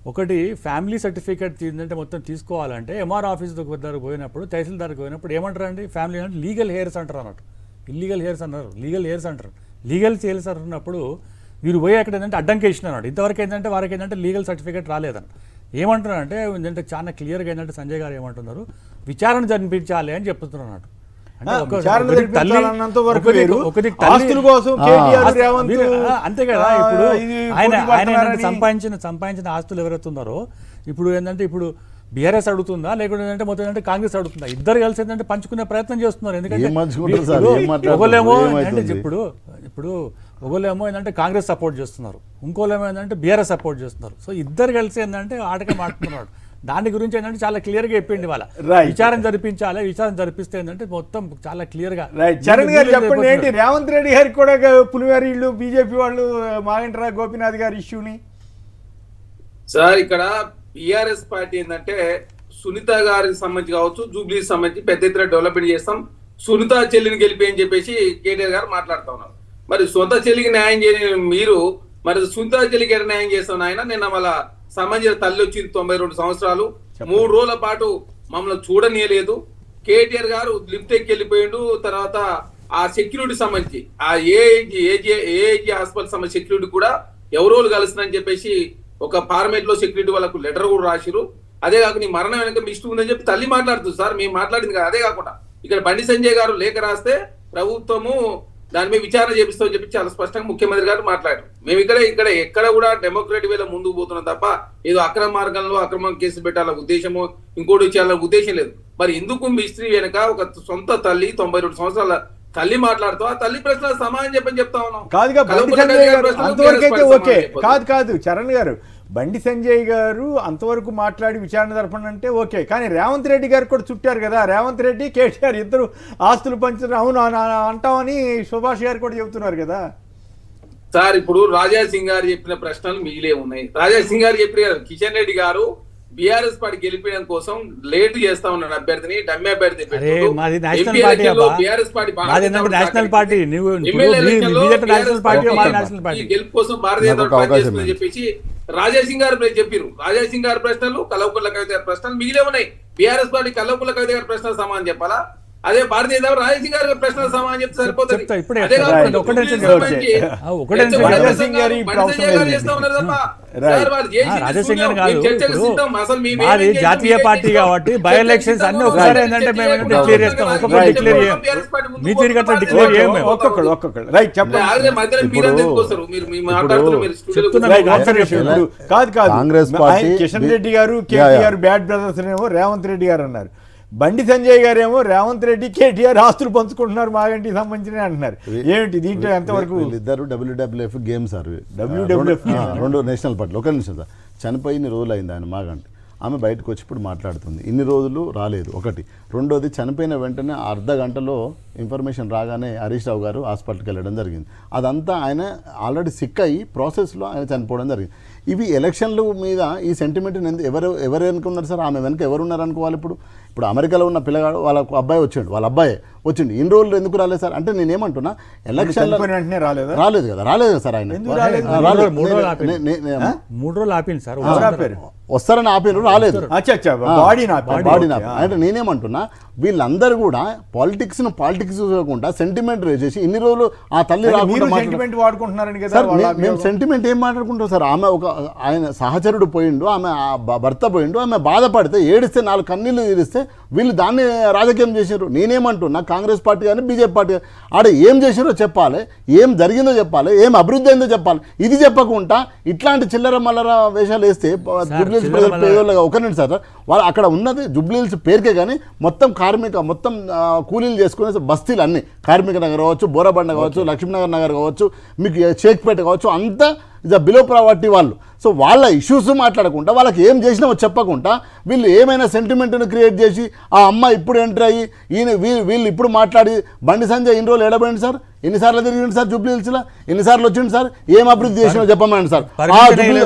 ఒకటి ఫ్యామిలీ సర్టిఫికేట్ ఏంటంటే మొత్తం తీసుకోవాలంటే ఎంఆర్ ఆఫీస్ దగ్గర పోయినప్పుడు, తహసీల్దార్కి పోయినప్పుడు ఏమంటారండి? ఫ్యామిలీ అంటే లీగల్ హెయిర్స్ అంటారు అన్నట్టు. ఇల్లీగల్ హెయిర్స్ అన్నారు, లీగల్ హెయిర్స్ అంటారు. లీగల్ హెయిర్స్ అంటున్నప్పుడు వీరు పోయి అక్కడ ఏంటంటే అడ్డంకి ఇచ్చినారు. ఇంతవరకు ఏంటంటే వారికి ఏంటంటే లీగల్ సర్టిఫికేట్ రాలేదని ఏమంటున్నారంటే ఏంటంటే చాలా క్లియర్గా ఏంటంటే సంజయ్ గారు ఏమంటున్నారు, విచారణ జరిపించాలి అని చెప్తున్నారు అన్నట్టు. అంతే కదా. ఇప్పుడు ఆయన సంపాదించిన ఆస్తులు ఎవరైతే ఉన్నారో ఇప్పుడు ఏంటంటే ఇప్పుడు బీఆర్ఎస్ అడుగుతుందా లేకుంటే ఏంటంటే మొత్తం ఏంటంటే కాంగ్రెస్ అడుగుతుందా? ఇద్దరు కలిసి ఏంటంటే పంచుకునే ప్రయత్నం చేస్తున్నారు. ఎందుకంటే ఒకళ్ళేమో ఒకళ్ళేమో ఏంటంటే కాంగ్రెస్ సపోర్ట్ చేస్తున్నారు, ఇంకోళ్ళేమో ఏంటంటే బీఆర్ఎస్ సపోర్ట్ చేస్తున్నారు. సో ఇద్దరు కలిసి ఏంటంటే ఆటగా మాట్లాడుతున్నాడు. దాని గురించి ఏంటంటే చాలా క్లియర్ గా చెప్పింది. వాళ్ళ విచారణ జరిపించాలి, విచారణ జరిపిస్తే ఏంటంటే మొత్తం చాలా క్లియర్ గా. చరణ్ గారు చెప్పండి, ఏంటి రేవంత్ రెడ్డి గారికి కూడా పులివారి ఇళ్ళు బీజేపీ వాళ్ళు మాగంటి గోపీనాథ్ గారి ఇష్యూని? సార్ ఇక్కడ బీఆర్ఎస్ పార్టీ ఏంటంటే సునీత గారికి సంబంధించి కావచ్చు, జూబ్లీకి సంబంధించి పెద్ద ఎత్తున డెవలప్మెంట్ చేస్తాం, సునీత చెల్లిని గెలిపి అని చెప్పేసి కేటీఆర్ గారు మాట్లాడుతూ ఉన్నారు. మరి సొంత చెల్లికి న్యాయం చేయని మీరు మరి సునీత చెల్లికి ఎక్కడ న్యాయం చేస్తాం ఆయన? నిన్న వాళ్ళ సంబంధించిన తల్లి వచ్చింది 92 సంవత్సరాలు, 3 రోజుల పాటు మమ్మల్ని చూడనీయలేదు. కేటీఆర్ గారు లిఫ్ట్ ఎక్కి వెళ్ళిపోయిండు. తర్వాత ఆ సెక్యూరిటీ సంబంధించి ఆ ఏఐజీ హాస్పిటల్ సంబంధించి సెక్యూరిటీ కూడా ఎవరోళ్ళు కలుస్తున్నారని చెప్పేసి ఒక ఫార్మేట్ లో సెక్యూరిటీ వాళ్ళకు లెటర్ కూడా రాసిరు. అదే కాకుండా నీ మరణం వెనక మీ ఇష్టం ఉందని చెప్పి తల్లి మాట్లాడుతుంది సార్. మేము మాట్లాడింది కదా. అదే కాకుండా ఇక్కడ బండి సంజయ్ గారు లేఖ రాస్తే ప్రభుత్వము దాని మీద విచారణ చేపిస్తామని చెప్పి చాలా స్పష్టంగా ముఖ్యమంత్రి గారు మాట్లాడారు. మేము ఇక్కడ ఎక్కడ కూడా డెమోక్రటిక్ వేలో ముందుకు పోతున్నాం తప్ప ఏదో అక్రమ మార్గంలో అక్రమ కేసులు పెట్టాలన్న ఉద్దేశము ఇంకోటి చేయాలన్న ఉద్దేశం లేదు. మరి ఎందుకు మిస్త్రీ వెనక ఒక సొంత తల్లి 92 సంవత్సరాల తల్లి మాట్లాడుతూ ఆ తల్లి ప్రశ్నలు సమాధానం చెప్పని చెప్తా ఉన్నాం. కాదుగా బండి సంజయ్ గారు అంతవరకు అయితే ఓకే. కాదు చరణ్ గారు, బండి సంజయ్ గారు అంతవరకు మాట్లాడి విచారణ జరపండి అంటే ఓకే. కానీ రేవంత్ రెడ్డి గారు కూడా చుట్టారు కదా. రేవంత్ రెడ్డి, కేటీఆర్ ఇద్దరు ఆస్తులు పంచడం అవును అంటామని సుభాష్ గారు కూడా చెబుతున్నారు కదా సార్. ఇప్పుడు రాజా సింగ్ గారు చెప్పిన ప్రశ్నలు మిగిలే ఉన్నాయి. రాజా సింగ్ గారు చెప్పిన కిషన్ రెడ్డి గారు బీఆర్ఎస్ పార్టీ గెలిపించడం కోసం లేట్ చేస్తా ఉన్నాడు అభ్యర్థిని, డమ్మి అభ్యర్థి మాది నేషనల్ పార్టీ నేషనల్ పార్టీ గెలుపు కోసం భారతీయ జనతా పార్టీ చేస్తుందని చెప్పేసి రాజా సింగ్ గారు చెప్పారు. రాజా సింగ్ గారి ప్రశ్నలు, కల్వకుంట్ల కవిత గారి ప్రశ్నలు మిగిలే ఉన్నాయి. బీఆర్ఎస్ పార్టీ కల్వకుంట్ల కవిత గారి ప్రశ్నలు సమాధానం చెప్పాలా? అదే భారతీయ జనతా రాజా సింగ్ గారి ప్రశ్నలు సమాధానం చెప్తే సరిపోతుంది. మాది జాతీయ పార్టీ కాబట్టి బై ఎలక్షన్స్ అన్ని ఒకసారి ఏంటంటే మేము డిక్లేర్ చేస్తాం, ఒక్కొక్కరు డిక్లేర్ చేయం. మీ తిరిగి అట్లా డిక్లేర్ చేయం. ఒక్కొక్కరు రైట్ చెప్పండి. కాంగ్రెస్ పార్టీ కిషన్ రెడ్డి గారు, కేటీఆర్ బ్యాడ్ బ్రదర్స్ ఏమో రేవంత్ రెడ్డి గారు అన్నారు. బండి సంజయ్ గారు ఏమో రేవంత్ రెడ్డి, కేటీఆర్ ఆస్తులు పంచుకుంటున్నారు మాగంటికి సంబంధించిన అంటున్నారు. ఏమిటి దీంట్లో ఎంతవరకు? ఇద్దరు WWF గేమ్ సార్, WWF రెండు నేషనల్ పార్టీలు. ఒక నిమిషం సార్, చనిపోయి ఇన్ని రోజులు అయింది ఆయన మాగంటి. ఆమె బయటకు వచ్చి ఇప్పుడు మాట్లాడుతుంది. ఇన్ని రోజులు రాలేదు ఒకటి. రెండోది, చనిపోయిన వెంటనే అర్ధ గంటలో ఇన్ఫర్మేషన్ రాగానే హరీష్ రావు గారు హాస్పిటల్కి వెళ్ళడం జరిగింది. అదంతా ఆయన ఆల్రెడీ సిక్ అయ్యి ప్రాసెస్లో ఆయన చనిపోవడం జరిగింది. ఇవి ఎలక్షన్ల మీద ఈ సెంటిమెంట్ ఎవరు అనుకున్నారు సార్? ఆమె వెనక ఎవరున్నారు అనుకోవాలి? ఇప్పుడు అమెరికాలో ఉన్న పిల్లగాడు వాళ్ళ అబ్బాయి వచ్చాడు, వాళ్ళ అబ్బాయి వచ్చిండు. ఇన్ని రోజులు ఎందుకు రాలేదు సార్ అంటే నేనేమంటున్నా, ఎలక్షన్ వెంటనే రాలేదు కదా సార్. ఆయన 3 రోజులు ఆపింది సార్, వస్తారని ఆపిరు, రాలేదు. బాడీ అంటే నేనేమంటున్నా, వీళ్ళందరూ కూడా పాలిటిక్స్ చూడకుండా సెంటిమెంట్ రేజ్ చేసి ఇన్ని రోజులు ఆ తల్లి సెంటిమెంట్ వాడుకుంటున్నారని కదా. మేము సెంటిమెంట్ ఏం మాట్లాడుకుంటాం సార్? ఆమె ఆయన సహచరుడు పోయిండు, ఆమె భర్త పోయిండు, ఆమె బాధపడితే ఏడిస్తే 4 కన్నీళ్లు తీరిస్తే వీళ్ళు దాన్ని రాజకీయం చేశారు. నేనేమంటున్నా, కాంగ్రెస్ పార్టీ కానీ బీజేపీ పార్టీ కానీ ఆడ ఏం చేశారో చెప్పాలి, ఏం జరిగిందో చెప్పాలి, ఏం అభివృద్ధి అయిందో చెప్పాలి. ఇది చెప్పకుండా ఇట్లాంటి చిల్లర మల్లర వేషాలు వేస్తే జూబ్లీహిల్స్ ప్రజలు పేదోళ్ళగా ఒకనండి సార్. వాళ్ళు అక్కడ ఉన్నది జూబ్లీహిల్స్ పేరుకే కానీ మొత్తం మొత్తం కూలీలు చేసుకునే బస్తీలు అన్ని, కార్మిక నగర్ కావచ్చు, బోరబండ కావచ్చు, లక్ష్మీనగర్ నగర్ కావచ్చు, మీకు షేక్పేట కావచ్చు, అంతా ఇస్ బిలో ప్రావర్టీ వాళ్ళు. సో వాళ్ళ ఇష్యూస్ మాట్లాడకుండా, వాళ్ళకి ఏం చేసినామో చెప్పకుండా వీళ్ళు ఏమైనా సెంటిమెంట్ను క్రియేట్ చేసి ఆ అమ్మ ఇప్పుడు ఎంటర్ అయ్యి వీళ్ళు ఇప్పుడు మాట్లాడి బండి సంజయ్ ఇన్ని రోజులు ఎడబడింది సార్, ఎన్నిసార్లు తిరిగింది సార్ జూబ్లీహిల్స్లో, ఎన్నిసార్లు వచ్చింది సార్, ఏం అభివృద్ధి చేసినా చెప్పమనండి సార్.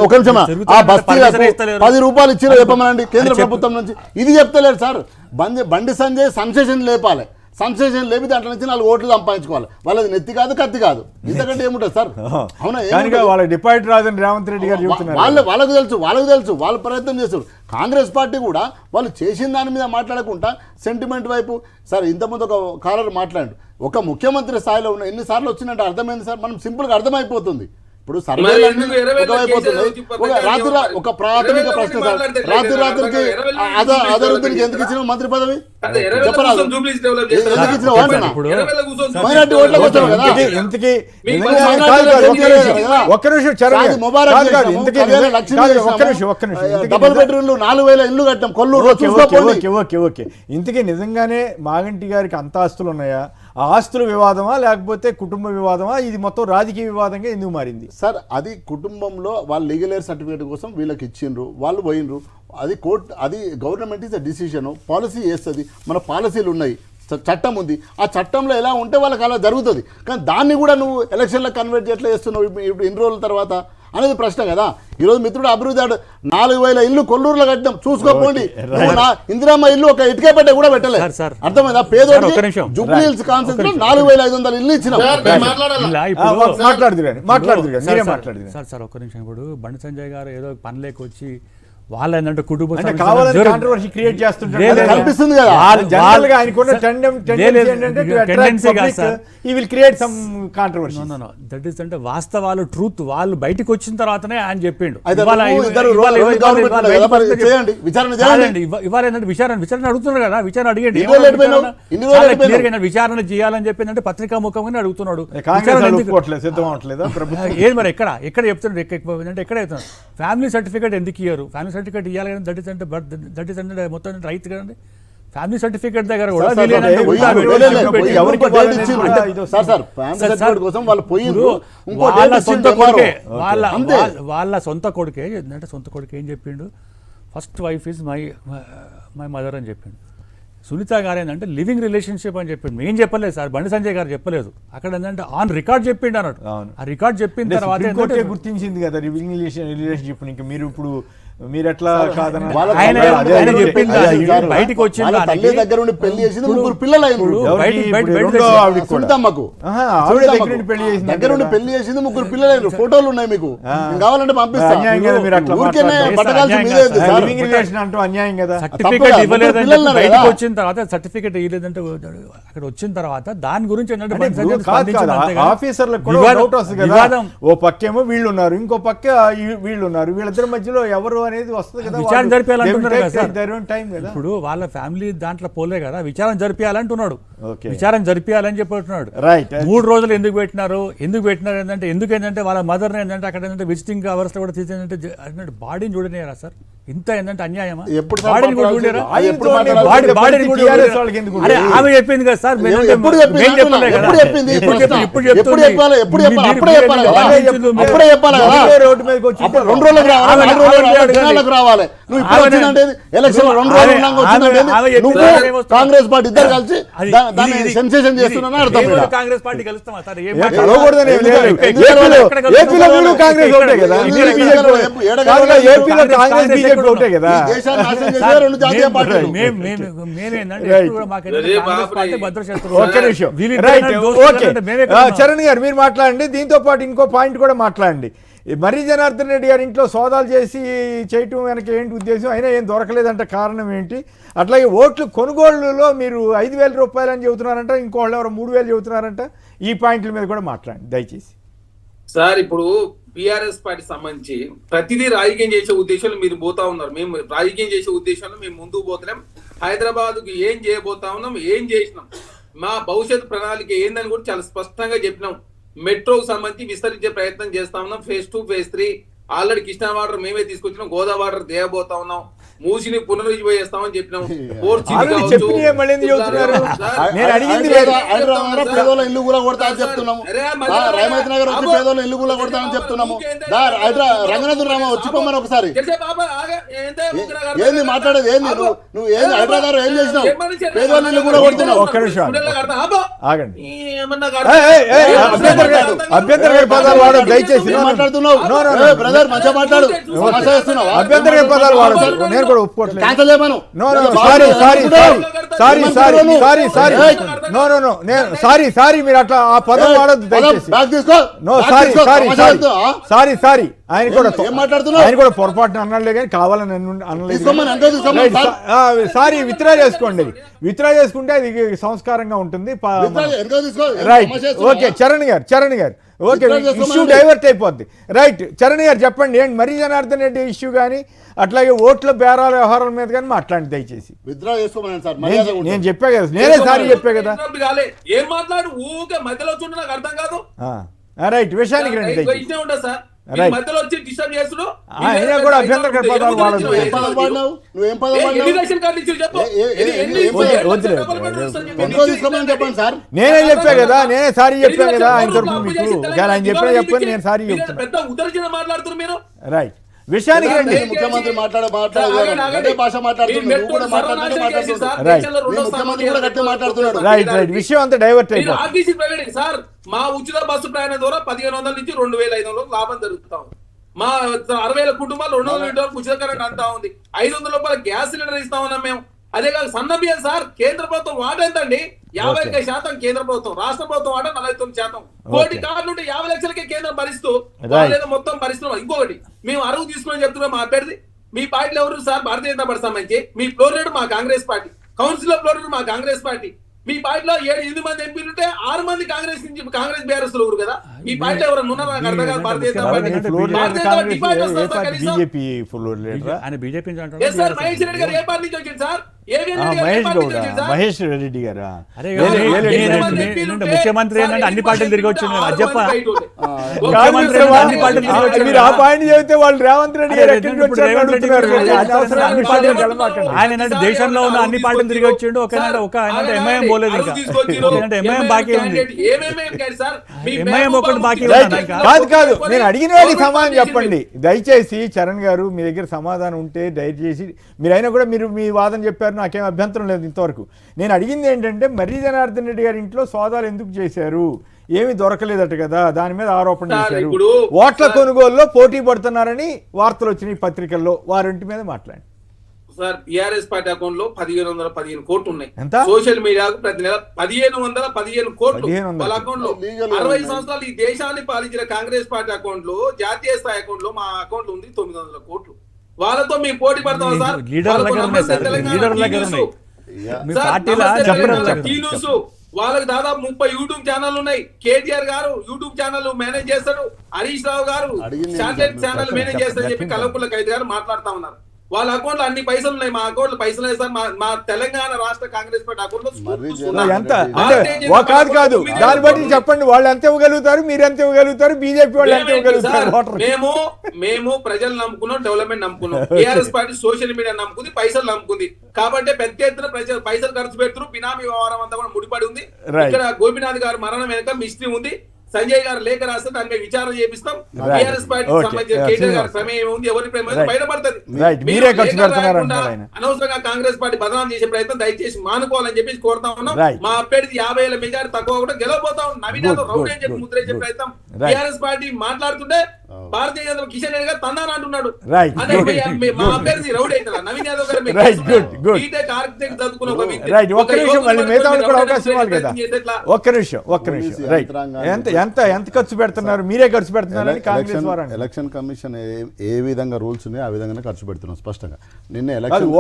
ఒక నిమిషం, ఆ బస్తీలకు 10 రూపాయలు ఇచ్చినా చెప్పమనండి కేంద్ర ప్రభుత్వం నుంచి. ఇది చెప్తలేరు సార్. బండి సంజయ్ సంశేషన్ లేపాలి, సంశేషన్ లేపి దాంట్లో నుంచి 4 ఓట్లు సంపాదించుకోవాలి. వాళ్ళది నెత్తి కాదు, కత్తి కాదు, ఇంతకంటే ఏముంటుంది సార్? అవునా? వాళ్ళకి డిపాజిట్ రాదని రేవంత్ రెడ్డి గారు చెప్తున్నారు. వాళ్ళకు తెలుసు, వాళ్ళు ప్రయత్నం చేస్తారు. కాంగ్రెస్ పార్టీ కూడా వాళ్ళు చేసిన దాని మీద మాట్లాడకుండా సెంటిమెంట్ వైపు. సార్ ఇంతకుముందు ఒక కాలర్ మాట్లాడు, ఒక ముఖ్యమంత్రి స్థాయిలో ఉన్న ఎన్నిసార్లు వచ్చినట్టు అర్థమైంది సార్. మనం సింపుల్గా అర్థమైపోతుంది. ఇప్పుడు సర్వేలన్నీ ఒకవైపోతున్నాయి. ఒక ప్రాథమిక ప్రశ్న సార్, రాత్రికి అదరుద్దికి ఎందుకు ఇచ్చిన మంత్రి పదవి చెప్పరాదు? ఎందుకు ఇచ్చిన వాటనా? మైనార్టీ ఓట్లకు వచ్చావు కదా. డబుల్ బెడ్రూమ్లు 4000 ఇల్లు కట్టాం కొల్లూరు. ఇంతకీ నిజంగానే మాగంటి గారికి అంత ఆస్తులు ఉన్నాయా? ఆ ఆస్తుల వివాదమా లేకపోతే కుటుంబ వివాదమా? ఇది మొత్తం రాజకీయ వివాదంగా ఎందుకు మారింది సార్? అది కుటుంబంలో వాళ్ళు లీగల్ ఎయిర్ సర్టిఫికేట్ కోసం వీళ్ళకి ఇచ్చిండ్రు, వాళ్ళు పోయినరు. అది కోర్టు, అది గవర్నమెంట్ ఇస్ డిసిషన్, పాలసీ చేస్తుంది. మన పాలసీలు ఉన్నాయి, చట్టం ఉంది. ఆ చట్టంలో ఎలా ఉంటే వాళ్ళకి అలా జరుగుతుంది. కానీ దాన్ని కూడా నువ్వు ఎలక్షన్లో కన్వర్ట్ ఎట్లా చేస్తున్నావు ఇప్పుడు ఇన్ని రోజుల తర్వాత అనేది ప్రశ్న కదా. ఈరోజు మిత్రుడు అభివృద్ధి 4000 ఇల్లు కొల్లూరులో కట్టాం, చూసుకోపోండి. ఇందిరామ్మ ఇల్లు ఒక ఇటుకపేట కూడా పెట్టలేదు. అర్థమైందా? పేదోడికి జూబ్లీహిల్స్ కాన్సెప్ట్ 4500 ఇల్లు ఇచ్చినాం. సార్ ఒక్క నిమిషం. ఇప్పుడు బండి సంజయ్ గారు ఏదో పని లేకొచ్చి వాళ్ళ ఏంటంటే కుటుంబ అంటే సమస్యలు కావాలని జరుగు- కాంట్రవర్సీ క్రియేట్ చేస్తుంటారు లేదు, లేదు. కనిపిస్తుంది కదా. జనరల్ గా ఆయనకున్న Tendency కాదు సార్. ఈ will create some controversy. That is అంటే వాస్తవాలు ట్రూత్ వాళ్ళు బయటికి వచ్చిన తర్వాతనే ఆయన చెప్పిండు అయితే ఇవాళ- నువ్వు ఇద్దరు ఇవాళ- రెండు ఇవాళ- గవర్నమెంట్ ఇవాళ ఉన్నాయి కదా, మరి బయటకు చేయండి, విచారణ చేయండి. కాదండి, ఇవాళ ఏంటంటే విచారణ అడుగుతున్నాడు కదా, విచారణ అడిగండి. ఇన్ని రోజులు ఎటు పోయినావు? ఇన్ని రోజులు చాలా ఎటు పోయినావు? clear గా విచారణ చేయాలని చెప్పిందంటే పత్రికా ముఖంగానే అడుగుతున్నాడు. కాంగ్రెస్ విచారణ ఎందుకు- అడుగుకోవట్లేదు, సిద్ధం అవట్లేదా ప్రభుత్వం? ఏది మరి ఎక్కడ చెప్తున్నాడు అంటే ఎక్కడ చెప్తున్నాడు ఫ్యామిలీ సర్టిఫికేట్ ఎందుకు ఇయ్యారు? ఫ్యామిలీ సర్టిఫికేట్ ఇవ్వాలి కానీ దట్ ఈస్ అంటే మొత్తం రైతు కదండి. ఫ్యామిలీ సర్టిఫికేట్ దగ్గర కూడా సార్, వీళ్ళు ఏంటంటే సార్, ఉల్టా సార్, పెట్టి లేదు, చెప్పు లేదు, పెట్టి ఎవరికి ఎవరికి డేట్ వాళ్ళని ఇచ్చిండ్రు? అంటే ఇది sir, sir, family sir, certificate కోసం వాళ్ళు పోయిండ్రు. ఇప్పుడు ఇంకో వాళ్ళ డేట్ సొంత ఇచ్చిండ్రు కొడుకే ఎవరో. అంతే. వాళ్ళ సొంత కొడుకే ఏంటంటే సొంత కొడుకు ఏం చెప్పిండు, first wife is my mother అని చెప్పిండు. సునీత గారు ఏంటంటే లివింగ్ రిలేషన్షిప్ అని చెప్పిండు. ఏం చెప్పలేదు సార్, బండి సంజయ్ గారు చెప్పలేదు. అక్కడ ఏంటంటే ఆన్ రికార్డ్ చెప్పిండు అన్నట్టు. అవును. ఆ రికార్డ్ చెప్పిన తర్వాత సుప్రీం కోర్టే ఏంటంటే గుర్తించింది కదా లివింగ్ రిలేషన్షిప్. ఇంకా మీరు ఇప్పుడు మీరు ఎట్లా కాదన్న వాళ్ళ ఆయన- తల్లి- ఆయన అదే, చెప్పింది అదే, దానికి సార్, బయటికి వచ్చిన వాళ్ళ దానికి తల్లి దగ్గర ఉండి పెళ్లి చేసింది ముగ్గురు పిల్లలు అయినరు. ఎవరికి? బయట- ఇప్పుడు బయట- రెండో బయట- ఆవిడకి కూడా. సునీతమ్మకు. ఆహా, ఆవిడ దగ్గర నుండి పెళ్లి చేసింది దగ్గర ఉండి పెళ్లి చేసింది ముగ్గురు పిల్లలు అయినరు. ఫోటోలు ఉన్నాయి మీకు, నేను కావాలంటే పంపిస్తా. అన్యాయం కదా మీరు అట్లా ఊరికేనే మాట్లాడడం. బట్టగాల్సి అన్యాయం మీదే కాదు. సార్. లివింగ్ రిలేషన్ అంటూ అన్యాయం కదా. సర్టిఫికేట్ తప్పుగా, ఇవ్వలేదని ముగ్గురు పిల్లలు బయటకు కదా. వచ్చిన తర్వాత సర్టిఫికేట్ ఇవ్వలేదంటే అక్కడ వచ్చిన తర్వాత దాని గురించి ఏంటంటే అంటే బండి సంజయ్ కాదు స్పందించింది కాదు, అంతే కదా. ఆఫీసర్లకు కూడా వివాదం- డౌట్ వస్తుంది కదా. వివాదం ఓ పక్కేమో వీళ్ళు ఉన్నారు, ఇంకో పక్క వీళ్ళు ఉన్నారు, వీళ్ళిద్దరి మధ్యలో ఎవరు అనేది వస్తుంది కదా. విచారణ జరిపేయాలంటున్నారు కదా సార్. టైం కదా. ఇప్పుడు వాళ్ళ ఫ్యామిలీ దాంట్లో పోలే కదా, విచారణ జరిపించాలంటున్నాడు. Okay. విచారణ జరిపించాలని చెప్పినట్టున్నాడు. రైట్. 3 రోజులు ఎందుకు పెట్టినారు ఏంటంటే వాళ్ళ మదర్ ఏంటంటే అక్కడ ఏంటంటే విజిటింగ్ అవర్స్ లో కూడా తీసేంటే బాడీని చూడలేరా సార్? ఇంత ఏంటంటే అన్యాయమా? ఎప్పుడు సార్ బాడీని కూడా మాట్లాడాల్సింది? చూడలేరా? అది ఎప్పుడు బాడీ- మాట్లాడాల్సింది? బాడీని కూడా TRS చూడలేరా? వాళ్ళకి ఎందుకు అరే, ఉండదు? ఆమె చెప్పింది కదా సార్, మేము ఎప్పుడు చెప్పింది? మేము చెప్పలే కదా. ఎప్పుడు చెప్పింది? ఇప్పుడు ప్రశ్న. ఇప్పుడు ఎప్పుడు చెప్తుంది. చెప్పాలి? ఎప్పుడు చెప్పాలి? అప్పుడే మీరు- చెప్పాలి మీరు కదా. ఆలోచించు, మీరు- అప్పుడే చెప్పాలి కదా. అప్పుడే రోడ్డు మీదకి వచ్చి అప్పుడు 2 రోజులకు రావాలి, ఆమె- 4 రోజులకు ఆమె రావాలి, అడగాలి. దినాలకు రావాలి. నువ్వు ఇప్పుడు ఆమె- వచ్చిందంటే ఎలక్షన్ 2 రోజులు ఆమె- ఉన్నాక వచ్చిందంటే ఆమె చెప్పింది నువ్వు సార్, ఏమొస్తుంది? కాంగ్రెస్ పార్టీ ఇద్దరు కలిసి అది- దాన్ని ఇది- సెన్సేషన్ ఇది- చేస్తున్నాను అర్థం ఏ ఇక్కడ. రోజు కాంగ్రెస్ పార్టీ కలుస్తామా సార్? ఏం ఏ మాట్లాడు- కలవకూడదని ఏం లేదు. ఏపీలో వీళ్ళు కాంగ్రెస్ ఒకటే కదా. ఎందుకు బీజేపీ ఎక్కడ ఏపీలో కాంగ్రెస్ బీజేపీ ఒకటే కదా. ఈ దేశాన్ని నాశనం చేసే 2 జాతీయ పార్టీలు. మేమేందంటే Right. ఎప్పుడు కూడా మాకు అరే కాంగ్రెస్ బాబు పార్టీ రే. భద్ర శత్రువు. ఒక్క నిమిషం. వీళ్ళిద్దరు రైట్, దోస్తులు ఓకే. అంటే మేమే కదా ఉన్నాం. చరణ్ గారు మీరు మాట్లాడండి. దీంతో పాటు ఇంకో పాయింట్ కూడా మాట్లాడండి. ఈ మర్రి జనార్దన్ రెడ్డి గారి ఇంట్లో సోదాలు చేసి చేయటం వెనక ఏంటి ఉద్దేశం? అయినా ఏం దొరకలేదంటే కారణం ఏంటి? అట్లాగే ఓట్లు కొనుగోళ్లలో మీరు 5,000 రూపాయలు అని చెబుతున్నారంట, ఇంకోళ్ళు ఎవరో 3,000 చెబుతున్నారంట. ఈ పాయింట్ల మీద కూడా మాట్లాడండి దయచేసి. సార్ ఇప్పుడు బిఆర్ఎస్ పార్టీ సంబంధించి ప్రతిదీ రాజకీయం చేసే ఉద్దేశంలో మీరు పోతా ఉన్నారు. మేము రాజకీయం చేసే ఉద్దేశంలో మేము ముందుకు పోతున్నాం. హైదరాబాద్ కు ఏం చేయబోతా ఉన్నాం, ఏం చేసినాం, మా భవిష్యత్ ప్రణాళిక ఏందని కూడా చాలా స్పష్టంగా చెప్పినాం. మెట్రోకు సంబంధించి విస్తరించే ప్రయత్నం చేస్తా ఉన్నాం. phase 2, phase 3 already Krishna water మేమే తీసుకొచ్చినాం. గోదావరి వాటర్ దేయబోతా ఉన్నాం. మూసిని పునరుజ్జీవిస్తామని చెప్పినాం. ఆల్రెడీ చెప్పినవే మళ్ళీ ఎందుకు చెబుతున్నారు? నేను అడిగింది వేరే. హైదరాబాద్ పేదోళ్ళ ఇల్లు కూడా కొడతానని చెప్తున్నాము. రైమత్ నగర్ వచ్చి పేదోళ్ళ ఇల్లు కూడా కొడతానని చెప్తున్నాము. రంగనాథ్ రామ వచ్చిపోమని ఒకసారి ఏంది మాట్లాడేది? ఏంది నువ్వు ఏంది హైదరాబాద్ ఏం చేసినావు? పేదోళ్ళ ఇల్లు కూడా కొడుతున్నావు. ఒక్క నిమిషం ఆగండి. అభ్యంతర పదాలు వాడదు దయచేసి. ఏం మాట్లాడుతున్నావు? బ్రదర్ మంచిగా మాట్లాడు. తమాషా చేస్తున్నావా? అభ్యంతర పదాలు వాడదు. నేను కూడా ఒప్పుకోవట్లేదు. క్యాన్సల్ చేయమను. సారీ మీరు అట్లా ఆ పదం వాడద్దు దయచేసి. బ్యాగ్ తీసుకో. నో బ్యాగ్ సారీ తీసుకో. సారీ తమాషా చేస్తున్నావా? సారీ ఆయన కూడా ఏం మాట్లాడుతున్నావు? ఆయన కూడా పొరపాటున అనలే కానీ కావాలని అనలేదు. తీసుకోమని అంతే తీసుకోమని సార్. సారీ విత్డ్రా చేసుకోండి. విత్డ్రా చేసుకుంటే అది సంస్కారంగా ఉంటుంది. వెనక తీసుకో. రైట్, తమాషా చేస్తున్నావా? ఓకే. చరణ్ గారు ఓకే. విత్డ్రా చేసుకోమని ఇష్యూ డైవర్ట్ అయిపోద్ది. రైట్, చరణ్ గారు చెప్పండి. ఏంటి మర్రి జనార్దన్ రెడ్డి ఇష్యూ కానీ అట్లాగే ఓట్ల బేరాల వ్యవహారాల మీద కానీ మాట్లాడండి దయచేసి. విత్డ్రా చేసుకోమని సార్. మర్యాద ఉంటుంది. నేను చెప్పా కదా, నేనే సారీ చెప్పా కదా. ఏం మాట్లాడు ఊకే మధ్యలో వచ్చి నాకు అర్థం కాదు. రైట్, విషయానికి రండి దయచేసి. ఇష్టం ఉంటుంది సార్. Right. మధ్యలో వచ్చి డిస్టర్బ్ చేస్తుడు. అయినా కూడా అభ్యంతరకర పదాలు వాడదు. ఏం పదం వాడినావు? నువ్వేం పదం వాడినావు? రేషన్ కార్డు ఇచ్చి చెప్పు. వెనక తీసుకోమని చెప్పండి సార్. నేనే చెప్పా కదా, నేనే సారీ చెప్పా కదా ఆయన తరఫున మీకు. కానీ ఆయన చెప్పినా చెప్పని నేను సారీ చెప్తున్నా. పెద్ద ఉదర్శన మాట్లాడుతున్నారు మీరు. రైట్, విషయానికి రండి. ముఖ్యమంత్రి అదే భాష మాట్లాడుతున్నాడు. నువ్వు కూడా మాట్లాడుతున్నాడు. Right. ముఖ్యమంత్రి కూడా గట్టిగా మాట్లాడుతున్నాడు. రైట్, విషయం అంతా డైవర్ట్ మీరు అయిపోతుంది. RTC private sir. మా ఉచిత బస్సు ప్రయాణం ద్వారా 1,500 నుంచి 2,500 లాభం జరుగుతాం. మా 60,000 కుటుంబాలు 200 లీటర్లకు ఉచిత కరెంట్ అంతా ఉంది. 500 రూపాయల గ్యాస్ సిలిండర్ ఇస్తా ఉన్నాం మేము. అదే కాదు సన్న బియ్యం సార్. కేంద్ర ప్రభుత్వం వాటా ఎంత అండి? 51% కేంద్ర ప్రభుత్వం, రాష్ట్ర ప్రభుత్వం వాటా 49%. కోటి కార్డులు ఉంటే 50 లక్షలకే కేంద్రం భరిస్తూ వాళ్ళేదో మొత్తం భరిస్తున్నాం. ఇంకొకటి మేము అరువు తీసుకుని చెప్తున్నాం మా అభ్యర్థి మీ పార్టీలో ఎవరు సార్? భారతీయ జనతా పార్టీ సంబంధించి మీ ఫ్లోర్ లీడర్ మా కాంగ్రెస్ పార్టీ, కౌన్సిల్ లో ఫ్లోర్ లీడర్ మా కాంగ్రెస్ పార్టీ. మీ పార్టీలో 7 మంది ఎంపీలు ఉంటే 6 మంది కాంగ్రెస్ నుంచి కాంగ్రెస్ బీఆర్ఎస్ లో ఊరు కదా. మీ పార్టీలో ఎవరైనా ఉన్నారా? నాకు అర్థం కాదు. Bharatiya Janata party BJP floor leader ఆయన బీజేపీ సార్ మహేష్ రెడ్డి గారు ఏ పార్టీ నుంచి వచ్చింది సార్? మహేష్ రెడ్డి గారా? అరే ముఖ్యమంత్రి ఏంటంటే అన్ని పార్టీలు తిరిగి వచ్చింది అది చెప్ప ముఖ్యమంత్రి అన్ని పార్టీలు తిరిగి వచ్చారు. మీరు ఆ పాయింట్ చెబితే వాళ్ళు రేవంత్ రెడ్డి గారు ఎక్కడికి వచ్చారు అడుగుతున్నారు. ఆయన ఏంటంటే దేశంలో ఉన్న అన్ని పార్టీలు తిరిగి వచ్చిండు. ఒక ఎంఐఎం పోలేదు, ఇంకా ఎంఐఎం బాకీ ఉంది. ఎంఐఎం ఒకటి బాకీ ఉంది. కాదు నేను అడిగిన వాడికి సమాధానం చెప్పండి దయచేసి. చరణ్ గారు మీ దగ్గర సమాధానం ఉంటే దయచేసి మీరైనా కూడా మీరు మీ వాదన చెప్పారు, నాకేం అభ్యంతరం లేదు ఇంతవరకు. నేను అడిగింది ఏంటంటే మర్రి జనార్దన్ రెడ్డి గారి ఇంట్లో సోదాలు ఎందుకు చేశారు? ఏమీ దొరకలేదట కదా, దాని మీద ఆరోపణ చేశారు. ఓట్ల కొనుగోలులో పోటీ పడుతున్నారని వార్తలు వచ్చినాయి పత్రికల్లో, వారింటి మీద మాట్లాడి. సార్ బీఆర్ఎస్ పార్టీ అకౌంట్ లో 1515 కోట్లు ఉన్నాయి. ఎంత? సోషల్ మీడియాకు ప్రతి నెల 1515 కోట్లు 1500. వాళ్ళ అకౌంట్ లో. 60 సంవత్సరాలు ఈ దేశాన్ని పాలించిన కాంగ్రెస్ పార్టీ అకౌంట్ లో, జాతీయ స్థాయి అకౌంట్ లో మా అకౌంట్ లో ఉంది 900 కోట్లు. వాళ్ళతో మీ పోటీ పడతాం సార్? వాళ్ళకి దాదాపు 30 యూట్యూబ్ ఛానల్ ఉన్నాయి. కేటీఆర్ గారు యూట్యూబ్ ఛానల్ మేనేజ్ చేస్తాడు, హరీష్ రావు గారు శాటిలైట్ ఛానల్ మేనేజ్ చేస్తారని చెప్పి కల్వకుంట్ల ఖైదీ గారు మాట్లాడుతా ఉన్నారు. వాళ్ళ అకౌంట్ లో అన్ని పైసలు ఉన్నాయి, మా అకౌంట్ లో పైసలు వేస్తారు. మా తెలంగాణ రాష్ట్ర కాంగ్రెస్ పార్టీ అకౌంట్ లో ఎంత కాదు దాన్ని బట్టి చెప్పండి. వాళ్ళు ఎంత ఇవ్వగలుగుతారు, మీరు ఎంత ఇవ్వగలుగుతారు, బీజేపీ వాళ్ళు ఎంత ఇవ్వగలుగుతారు? మేము ప్రజలు నమ్ముకున్నాం, డెవలప్మెంట్ నమ్ముకున్నాం. టీఆర్ఎస్ పార్టీ సోషల్ మీడియా నమ్ముకుంది, పైసలు నమ్ముకుంది. కాబట్టి పెద్ద ఎత్తున పైసలు ఖర్చు పెడుతున్నారు. బినామీ వ్యవహారం అంతా కూడా ముడిపడి ఉంది. ఇక్కడ గోపినాథ్ గారు మరణం వెనక మిస్త్రీ ఉంది. సంజయ్ గారు లేఖ రాస్తే దాని మీద విచారణ చేపిస్తాం. టీఆర్ఎస్ పార్టీ సంబంధించిన కేటీఆర్ గారి ప్రమేయం ఉంది, ఎవరి ప్రమేయం బయటపడుతుంది. అనవసరంగా కాంగ్రెస్ పార్టీ బదనాం చేసే ప్రయత్నం దయచేసి మానుకోవాలని చెప్పేసి కోరుతా ఉన్నాం. మా అభ్యర్థి 50,000 మెజారిటీ తక్కువ కూడా గెలవబోతా ఉన్నాం. నవీన్ యాదవ్ రౌడీ అని చెప్పి ముద్రేసే ప్రయత్నం టీఆర్ఎస్ పార్టీ మాట్లాడుతుంటే భారతీయ జనతా కిషన్ రెడ్డి గారు తందాన అంటున్నాడు. మా అభ్యర్థి రౌడీ అవుతారా? నవీన్ యాదవ్ గారు ఒక్క నిమిషం ఎంత ఖర్చు పెడుతున్నారు? మీరే ఖర్చు పెడుతున్నారని కాంగ్రెస్ వారు. ఎలక్షన్ కమిషన్ ఏ విధంగా రూల్స్ ఉన్నాయో ఆ విధంగానే ఖర్చు పెడుతున్నాం స్పష్టంగా. నిన్న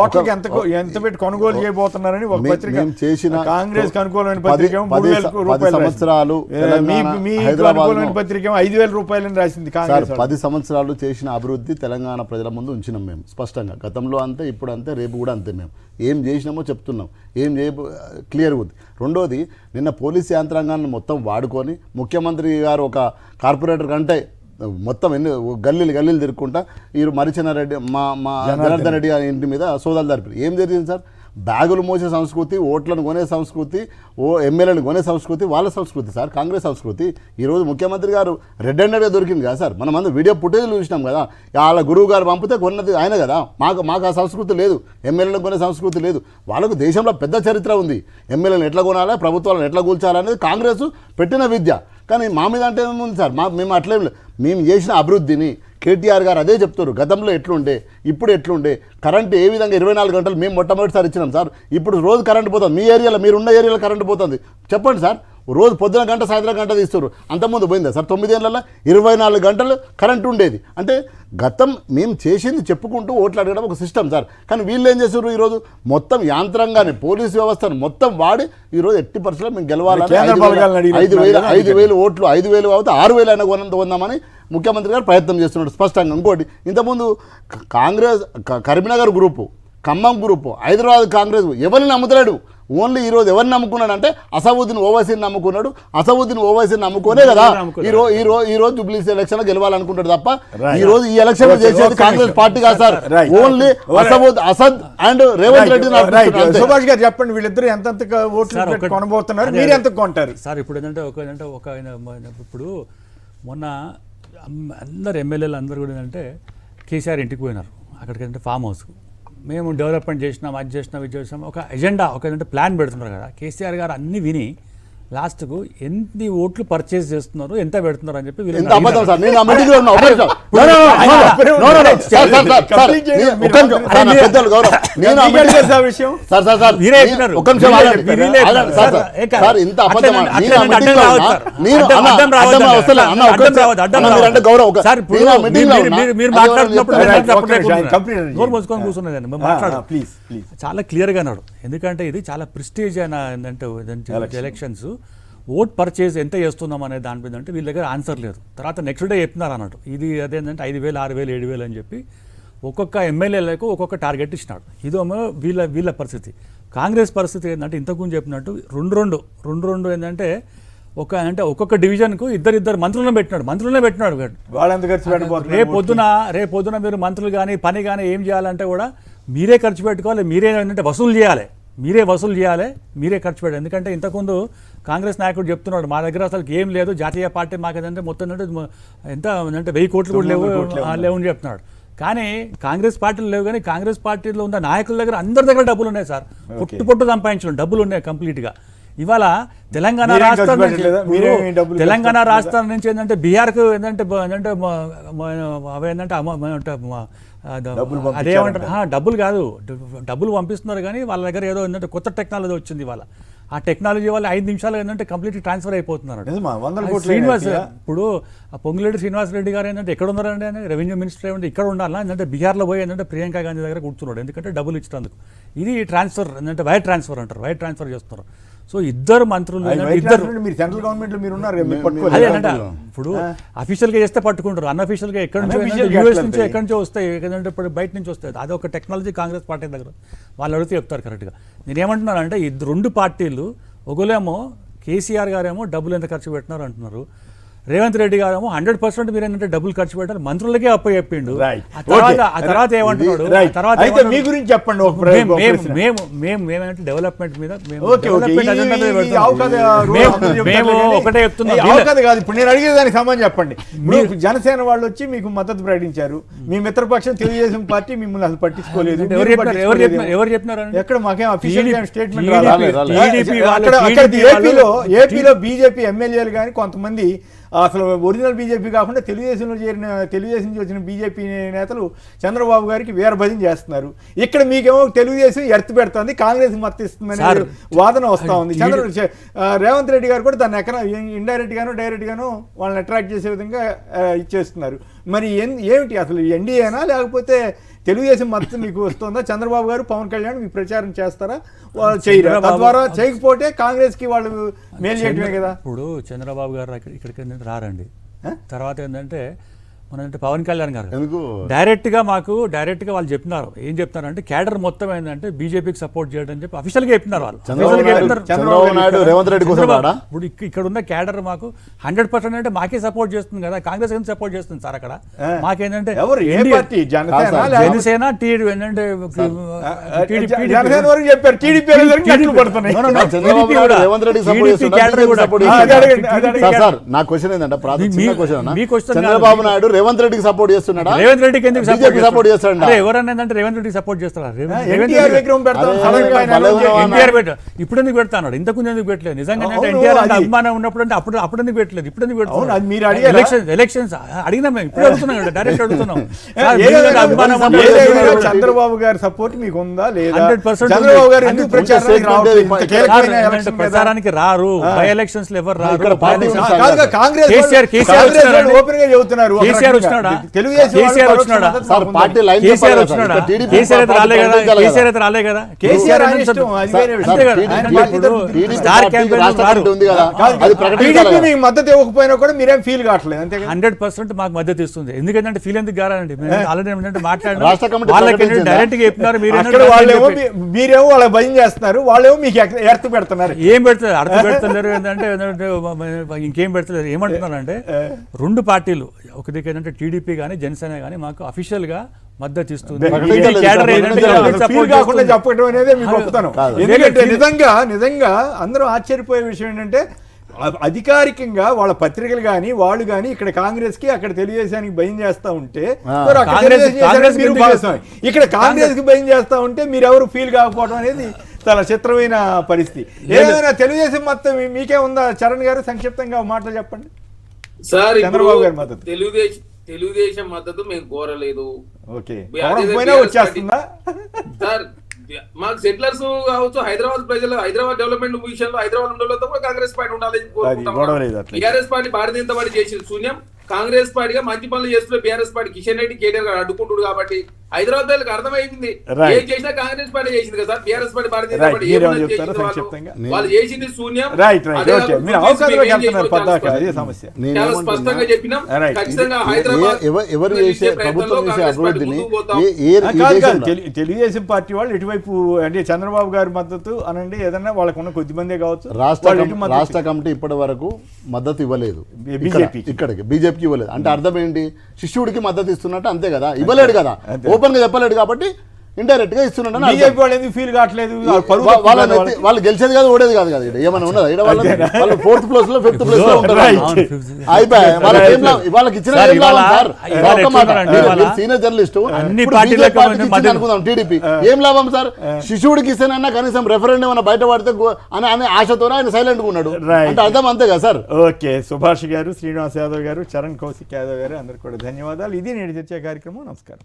ఓట్లకి ఎంత పెట్టి కొనుగోలు చేయబోతున్నారని ఒక పత్రిక చేసిన కాంగ్రెస్ అనుకూలమైన పత్రిక 3,000 సంవత్సరాలు అనుకూలమైన పత్రిక 5,000 రూపాయలని రాసింది. 10 సంవత్సరాలు చేసిన అభివృద్ధి తెలంగాణ ప్రజల ముందు ఉంచినాం మేము స్పష్టంగా. గతంలో అంతే, ఇప్పుడు అంతే, రేపు కూడా అంతే. మేము ఏం చేసినామో చెప్తున్నాం, ఏం క్లియర్గా ఉంది. రెండోది, నిన్న పోలీస్ యంత్రాంగాన్ని మొత్తం వాడుకొని ముఖ్యమంత్రి గారు ఒక కార్పొరేటర్ కంటే మొత్తం గల్లీలు తిరుక్కుంటా మరిచెన్నారెడ్డి మా జనార్దన్ రెడ్డి గారి ఇంటి మీద సోదాలు జరిపారు. ఏం జరిగింది సార్? బ్యాగులు మోసే సంస్కృతి, ఓట్లను కొనే సంస్కృతి, ఎమ్మెల్యేలు కొనే సంస్కృతి వాళ్ళ సంస్కృతి సార్, కాంగ్రెస్ సంస్కృతి. ఈరోజు ముఖ్యమంత్రి గారు రెడ్ హ్యాండెడ్గా దొరికింది కదా సార్. మనం అందరూ వీడియో ఫుటేజ్లు చూసినాం కదా. వాళ్ళ గురువు గారు పంపితే కొన్నది ఆయన కదా. మాకు ఆ సంస్కృతి లేదు, ఎమ్మెల్యేలను కొనే సంస్కృతి లేదు. వాళ్ళకు దేశంలో పెద్ద చరిత్ర ఉంది. ఎమ్మెల్యేలను ఎట్లా కొనాలి, ప్రభుత్వాలను ఎట్లా కూల్చాలనేది కాంగ్రెస్ పెట్టిన విద్య. కానీ మా మీద అంటే ఏముంది సార్? మేము అట్లేం లేదు. మేము చేసిన అభివృద్ధిని కేటీఆర్ గారు అదే చెప్తారు. గతంలో ఎట్లుండే, ఇప్పుడు ఎట్లుండే, కరెంట్ ఏ విధంగా 24 గంటలు మేము మొట్టమొదటిసారి ఇచ్చినాం సార్. ఇప్పుడు రోజు కరెంట్ పోతుంది. మీ ఏరియాలో, మీరున్న ఏరియాలో కరెంట్ పోతుంది. చెప్పండి సార్. రోజు పొద్దున గంట, సాయంత్రం గంట తీస్తారు. అంతకుముందు పోయిందా సార్? 9 ఏళ్ళలో 24 గంటలు కరెంట్ ఉండేది. అంటే గతం మేము చేసింది చెప్పుకుంటూ ఓట్లు అడగడం ఒక సిస్టమ్ సార్. కానీ వీళ్ళు ఏం చేస్తారు? ఈరోజు మొత్తం యాంత్రంగానే పోలీసు వ్యవస్థను మొత్తం వాడి ఈరోజు 80% మేము గెలవాలని 5,000 ఓట్లు, 5,000 అవుతే 6,000 అయినా కొందామని ముఖ్యమంత్రి గారు ప్రయత్నం చేస్తున్నాడు స్పష్టంగా. ఇంకోటి, ఇంతకుముందు కాంగ్రెస్ కరీంనగర్ గ్రూపు, ఖమ్మం గ్రూపు, హైదరాబాద్ కాంగ్రెస్ ఎవరిని నమ్ముతలేడు. ఓన్లీ ఈరోజు ఎవరిని నమ్ముకున్నాడు అంటే అసదుద్దీన్ ఓవైసీని నమ్ముకున్నాడు. అసదుద్దీన్ ఓవైసీని నమ్ముకునే కదా ఈ రోజు జూబ్లీస్ ఎలక్షన్ గెలవాలనుకుంటాడు తప్ప ఈ రోజు ఈ ఎలక్షన్ చేసేది కాంగ్రెస్ పార్టీ కాదు sir. Only Asad and Revanth Reddy. Subhash garu చెప్పండి, వీళ్ళిద్దరు ఎంత ఓట్లు కొనబోతున్నారు, మీరు ఎంత కొంటారు సార్? ఇప్పుడు ఏంటంటే ఇప్పుడు మొన్న అందరు ఎమ్మెల్యేలు అందరూ కూడా ఏంటంటే కేసీఆర్ ఇంటికి పోయినారు. అక్కడికి ఏంటంటే ఫామ్ హౌస్కు మేము డెవలప్మెంట్ చేసినాం, అది చేసినాం, ఇది చేసినాం, ఒక ఎజెండా, ఒక ఏంటంటే ప్లాన్ పెడుతున్నారు కదా. కేసీఆర్ గారు అన్నీ విని లాస్ట్కు ఎన్ని ఓట్లు పర్చేస్ చేస్తున్నారు, ఎంత పెడుతున్నారు అని చెప్పి వీళ్ళని ఎంత అబద్ధం అడిగినారు. సార్, నేను ఆ మీటింగ్ లో ఉన్నా. ఒక్క నిమిషం. No, no, no, no, no, no, no, sir, sir, sir, sir, నేను ఒక్క నిమిషం. సార్, నా పెద్దలు గౌరవం. నేను ఆ మీటింగ్ తెలుసా విషయం? సార్, సార్, సార్, మీరే చెప్పినారు. ఒక్క నిమిషం మీరే ఆగండి. చెప్పారు. ఆగండి, సార్, సార్, ఏ కాదు. సార్, ఇంత అబద్ధం అట్లా నేను ఆ అడ్డం మీటింగ్ లో రావద్దు ఉన్నా. సార్. నేను అడ్డం అన్న, రావద్దు. అడ్డం వస్తలే. అన్న, ఒక్క అడ్డం నిమిషం. రావద్దు, అడ్డం అన్న, రావద్దు. మీరంటే గౌరవం. ఒక- సార్, ఇప్పుడు నేను ఆ మీటింగ్ లో ఉన్నా. మీరు అది మాట్లాడుతున్నప్పుడు ఎవరైనా నేను చెప్తారా? అప్పుడే ఒక్క నిమిషం, కూర్చున్నాను. కంప్లీట్ నోరు మూసుకొని కూర్చున్నదండి మాట్లాడు. Please please. చాలా క్లియర్గా అన్నాడు. ఎందుకంటే ఇది చాలా ప్రిస్టేజ్ అయిన ఏంటంటే ఎలక్షన్స్ ఓట్ పర్చేజ్ ఎంత చేస్తున్నాం అనే దాని మీద అంటే వీళ్ళ దగ్గర ఆన్సర్ లేదు. తర్వాత నెక్స్ట్ డే చెప్తున్నారు అన్నట్టు ఇది అదేంటంటే 5,000, 6,000, 7,000 అని చెప్పి ఒక్కొక్క ఎమ్మెల్యేలకు ఒక్కొక్క టార్గెట్ ఇచ్చినాడు. ఇదేమో వీళ్ళ పరిస్థితి. కాంగ్రెస్ పరిస్థితి ఏంటంటే ఇంతకుముందు చెప్పినట్టు రెండు ఏంటంటే ఒక్కొక్క డివిజన్కు ఇద్దరు మంత్రులను పెట్టినాడు. వాళ్ళెంత ఖర్చు పెట్టబోతున్నారు? రేపు పొద్దున మీరు మంత్రులు కానీ పని కానీ ఏం చేయాలంటే కూడా మీరే ఖర్చు పెట్టుకోవాలి, మీరే ఏంటంటే వసూలు చేయాలి, మీరే ఖర్చు పెట్టాలి. ఎందుకంటే ఇంతకుముందు కాంగ్రెస్ నాయకుడు చెప్తున్నాడు మా దగ్గర అసలు ఏం లేదు, జాతీయ పార్టీ మాకు ఏదంటే మొత్తం ఎంత అంటే 1,000 కోట్లు కూడా లేవు అని చెప్తున్నాడు. కానీ కాంగ్రెస్ పార్టీలు లేవు, కానీ కాంగ్రెస్ పార్టీలో ఉన్న నాయకుల దగ్గర అందరి దగ్గర డబ్బులు ఉన్నాయి సార్. పొట్టు సంపాదించడం డబ్బులు ఉన్నాయి కంప్లీట్గా. ఇవాళ తెలంగాణ రాష్ట్రం నుంచి ఏంటంటే బీహార్కు ఏంటంటే అవేంటంటే అదేమంటారు డబ్బులు కాదు, డబ్బులు పంపిస్తున్నారు కానీ వాళ్ళ దగ్గర ఏదో ఏంటంటే కొత్త టెక్నాలజీ వచ్చింది. వాళ్ళ ఆ టెక్నాలజీ వల్ల 5 నిమిషాలు ఏంటంటే కంప్లీట్ ట్రాన్స్ఫర్ అయిపోతున్నారు. ఇప్పుడు పొంగులేటి శ్రీనివాసరెడ్డి గారు ఏంటంటే ఎక్కడ ఉన్నారండి అని రెవెన్యూ మినిస్టర్ ఏమంటే ఇక్కడ ఉండాలా, ఏంటంటే బీహార్లో పోయి ఏంటంటే ప్రియాంక గాంధీ దగ్గర కూర్చున్నాడు. ఎందుకంటే డబ్బులు ఇచ్చినందుకు. ఇది ట్రాన్స్ఫర్ ఏంటంటే వైర్ ట్రాన్స్ఫర్ అంటారు, వైర్ ట్రాన్స్ఫర్ చేస్తున్నారు. సో ఇద్దరు మంత్రులు మీరు సెంట్రల్ గవర్నమెంట్ లో మీరు ఉన్నారు. అదేనంట ఇప్పుడు అఫీషియల్ గా చేస్తే పట్టుకుంటారు, అన్అఫీషియల్ గా ఎక్కడి నుంచో యూఎస్ నుంచి ఎక్కడి నుంచో వస్తాయి, ఎందుకంటే ఇప్పుడు బయట నుంచి వస్తాయి. అది ఒక టెక్నాలజీ కాంగ్రెస్ పార్టీ దగ్గర వాళ్ళు అడిగితే చెప్తారు కరెక్ట్గా. నేనేమంటున్నానంటే ఈ 2 పార్టీలు ఒకలేమో కేసీఆర్ గారేమో డబ్బులు ఎంత ఖర్చు పెట్టినారు అంటున్నారు, రేవంత్ రెడ్డి గారేమో 100% మీరు ఏంటంటే డబ్బులు ఖర్చు పెట్టారు, మంత్రులకే అప్పు చెప్పిండు. ఆ తర్వాత ఏమంటున్నాడు, మీ గురించి చెప్పండి. మేమేమంటే డెవలప్మెంట్ మీద మేము ఒకటే చెప్తున్నాం కాదు. ఇప్పుడు నేను అడిగే దానికి సమాధానం చెప్పండి. మీరు జనసేన వాళ్ళు వచ్చి మీకు మద్దతు ప్రకటించారు, మీ మిత్రపక్షం తెలుగుదేశం పార్టీ మిమ్మల్ని అసలు పట్టించుకోలేదు. ఎవరు చెప్పినారు? ఎక్కడ మాకేం అఫీషియల్ స్టేట్మెంట్ ఏపీలో బీజేపీ ఎమ్మెల్యేలు కానీ కొంతమంది అసలు ఒరిజినల్ బీజేపీ కాకుండా తెలుగుదేశం నుంచి వచ్చిన బీజేపీ నేతలు చంద్రబాబు గారికి వీరభజన చేస్తున్నారు. ఇక్కడ మీకేమో తెలుగుదేశం ఎర్త్ పెడుతుంది, కాంగ్రెస్ మద్దతిస్తుందనే వాదన వస్తూ ఉంది. రేవంత్ రెడ్డి గారు కూడా దాన్ని ఇండైరెక్ట్ గాను డైరెక్ట్ గాను వాళ్ళని అట్రాక్ట్ చేసే విధంగా ఇచ్చేస్తున్నారు. మరి ఏమిటి అసలు ఎన్డీఏనా లేకపోతే తెలుగుదేశం మద్దతు మీకు వస్తుందా? చంద్రబాబు గారు పవన్ కళ్యాణ్ మీకు ప్రచారం చేస్తారా? వాళ్ళు చేయరు. తద్వారా చేయకపోతే కాంగ్రెస్ కి వాళ్ళు మేలు చేయడమే కదా. ఇప్పుడు చంద్రబాబు గారు ఇక్కడికి రారండి. తర్వాత ఏంటంటే పవన్ కళ్యాణ్ గారు డైరెక్ట్ గా వాళ్ళు చెప్పినారు. ఏం చెప్తున్నారంటే క్యాడర్ మొత్తం ఏంటంటే బీజేపీకి సపోర్ట్ చేయడం అని చెప్పి అఫీషియల్ గా చెప్పినారు వాళ్ళు. ఇప్పుడు ఇక్కడ ఉన్న క్యాడర్ మాకు 100% అంటే మాకే సపోర్ట్ చేస్తుంది కదా, కాంగ్రెస్ ఎందుకు సపోర్ట్ చేస్తుంది సార్? అక్కడ మాకేంటంటే జనసేన నా క్వశ్చన్ ఏంటంటే చంద్రబాబు నాయుడు రేవంత్ రెడ్డికి సపోర్ట్ చేస్తున్నాడా? రేవంత్ రెడ్డికి ఎందుకు సపోర్ట్ చేస్తాడు? ఎవరన్నా రేవంత్ రెడ్డికి సపోర్ట్ చేస్తారా? ఇప్పుడు ఎందుకు పెడతాడు? ఇంతకుముందు ఎందుకు పెట్టలేదు? నిజంగా ఎన్టీఆర్ అభిమానం ఉన్నప్పుడు అంటే అప్పుడు ఎందుకు పెట్టలేదు? ఇప్పుడు ఎందుకు పెడతాడు? ఎలక్షన్స్ అడిగినా మేము ఇప్పుడు అడుగుతున్నాం, డైరెక్ట్ అడుగుతున్నాం. చంద్రబాబు గారి సపోర్ట్ మీకు ఉందా లేదా? 100% ప్రచారానికి రారు, బై ఎలక్షన్స్ లో ఎవరు రారు. కేసీఆర్ వచ్చినాడా? కేసీఆర్ వచ్చినాడా? కేసీఆర్ రాలే కదా? కేసీఆర్ అయితే రాలే కదా? కేసీఆర్ మద్దతు ఇవ్వకపోయినా కూడా మీరేం ఫీల్ కావట్లేదు అంతే? 100% మాకు మద్దతు ఇస్తుంది. ఎందుకంటే ఫీల్ ఎందుకు కారండి? ఆల్రెడీ ఏంటంటే మాట్లాడారు, డైరెక్ట్ గా చెప్పినారు. మీరేమో వాళ్ళకి భయం చేస్తున్నారు, వాళ్ళేమో మీకు ఎర్త్ పెడుతున్నారు. ఏం పెడతారు? అర్థం పెడుతున్నారు ఏంటంటే ఇంకేం పెడతలేరు. ఏమంటున్నారంటే 2 పార్టీలు ఒక దిక్కు ఏంటంటే టీడీపీ కానీ జనసేన కానీ మాకు అఫీషియల్ గా మద్దతు ఇస్తుంది. చెప్పడం అనేది మీకు ఒప్పుతాను. ఎందుకంటే నిజంగా అందరూ ఆశ్చర్యపోయే విషయం ఏంటంటే అధికారికంగా వాళ్ళ పత్రికలు కానీ వాళ్ళు కానీ ఇక్కడ కాంగ్రెస్కి అక్కడ తెలుగుదేశానికి భయం చేస్తా ఉంటే ఆ. మరి అక్కడ కాంగ్రెస్- తెలుగుదేశం చేశారని కాంగ్రెస్ మీరు ఎందుకు భావిస్తాం. ఇక్కడ కాంగ్రెస్కి భయం చేస్తా ఉంటే మీరు ఎవరు ఫీల్ కాకపోవడం అనేది చాలా చిత్రమైన పరిస్థితి. ఏదైనా తెలుగుదేశం మొత్తం మీకే ఉందా? చరణ్ గారు సంక్షిప్తంగా ఒక మాటలు చెప్పండి. సార్ ఇప్పుడు చంద్రబాబు గారి మద్దతు. తెలుగుదేశం మద్దతు మేము కోరలేదు. ఓకే, అదే పోయినా BRS వచ్చేస్తుందా? సార్ మాకు సెటిలర్స్ కావచ్చు, హైదరాబాద్ ప్రజలు, హైదరాబాద్ డెవలప్మెంట్ విషయంలో హైదరాబాద్ ఉండడంతో కూడా కాంగ్రెస్ పార్టీ ఉండాలని గొడవ లేదు అట్లా. బీఆర్ఎస్ పార్టీ భారతీయ జనతా పార్టీ చేసిన శూన్యం. కాంగ్రెస్ పార్టీగా మంచి పనులు చేస్తున్న బీఆర్ఎస్ పార్టీ కిషన్ రెడ్డి కేటీఆర్ గారు అడ్డుకుంటుడు కాబట్టి హైదరాబాద్ వాళ్ళకి అర్థమైంది. Right. ఏం చేసినా కాంగ్రెస్ పార్టీ చేసింది కదా sir. BRS party Bharatiya Janata Right. Party మీరేమో ఏమన్నా చెప్తారా చేసింది సంక్షిప్తంగా? వాళ్ళు చేసింది శూన్యం. రైట్ రైట్ అదే ఓకే, కాకుండా మీరు మేము అవకాశాలకు ఏం వెళ్తున్నారు చేసినా పద్దాక, చాలా అదే సమస్య. చాలా స్పష్టంగా చెప్పినాం. Right. ఖచ్చితంగా హైదరాబాద్ ఎవరు చేసే ప్రభుత్వం చేసే అభివృద్ధిని కాదు కాదు, తెలుగుదేశం పార్టీ వాళ్ళు ఎటువైపు అంటే చంద్రబాబు గారి మద్దతు అనండి, ఏదన్నా వాళ్ళకు ఉన్న కొద్ది మందే కావచ్చు, వాళ్ళు ఎటు మద్దతు రాష్ట్ర కమిటీ ఇప్పటి వరకు మద్దతు ఇవ్వలేదు. బీజేపీకి. ఇక్కడికి బీజేపీకి ఇవ్వలేదు అంటే అర్థం ఏంటి? శిష్యుడికి మద్దతు ఇస్తున్నట్టు అంతే కదా, ఇవ్వలేడు కదా, ఓపెన్ గా చెప్పలేడు కాబట్టి ఇండైరెక్ట్ గా ఇస్తున్నాడు. బీజేపీ వాళ్ళు ఎందుకు ఫీల్ కావట్లేదు? వాళ్ళు గెలిచేది కాదు, ఓడేది కాదు కదా. ఇక్కడ ఏమైనా ఉన్నదా? ఇక్కడ వాళ్ళు 4th ప్లేస్ లో 5th ప్లేస్ లో ఉంటారు. అయిపోయి వాళ్ళకి ఇచ్చిన సార్, ఏం లాభం ఇవాళ- సార్? ఇవాళ ఒక్క మాట, ఎట్లున్నారంటే ఇవాళ మీరు సీనియర్ జర్నలిస్ట్, అన్ని ఇప్పుడు పార్టీలకు BJP పార్టీకి ఇచ్చింది మద్దతు. అనుకుందాం టీడీపీ, ఏం లాభం సార్? శిశువుడికి ఇస్తేనన్నా కనీసం రెఫరెండం ఏమైనా బయట పడితే అనే ఆశతోనే ఆయన సైలెంట్ గా ఉన్నాడు. Right. అంటే అర్థం అంతే కదా సార్. ఓకే, సుభాష్ గారు, శ్రీనివాస్ యాదవ్ గారు, చరణ్ కౌశిక్ యాదవ్ గారు అందరికి కూడా ధన్యవాదాలు. ఇది నేటి చర్చా కార్యక్రమం. నమస్కారం.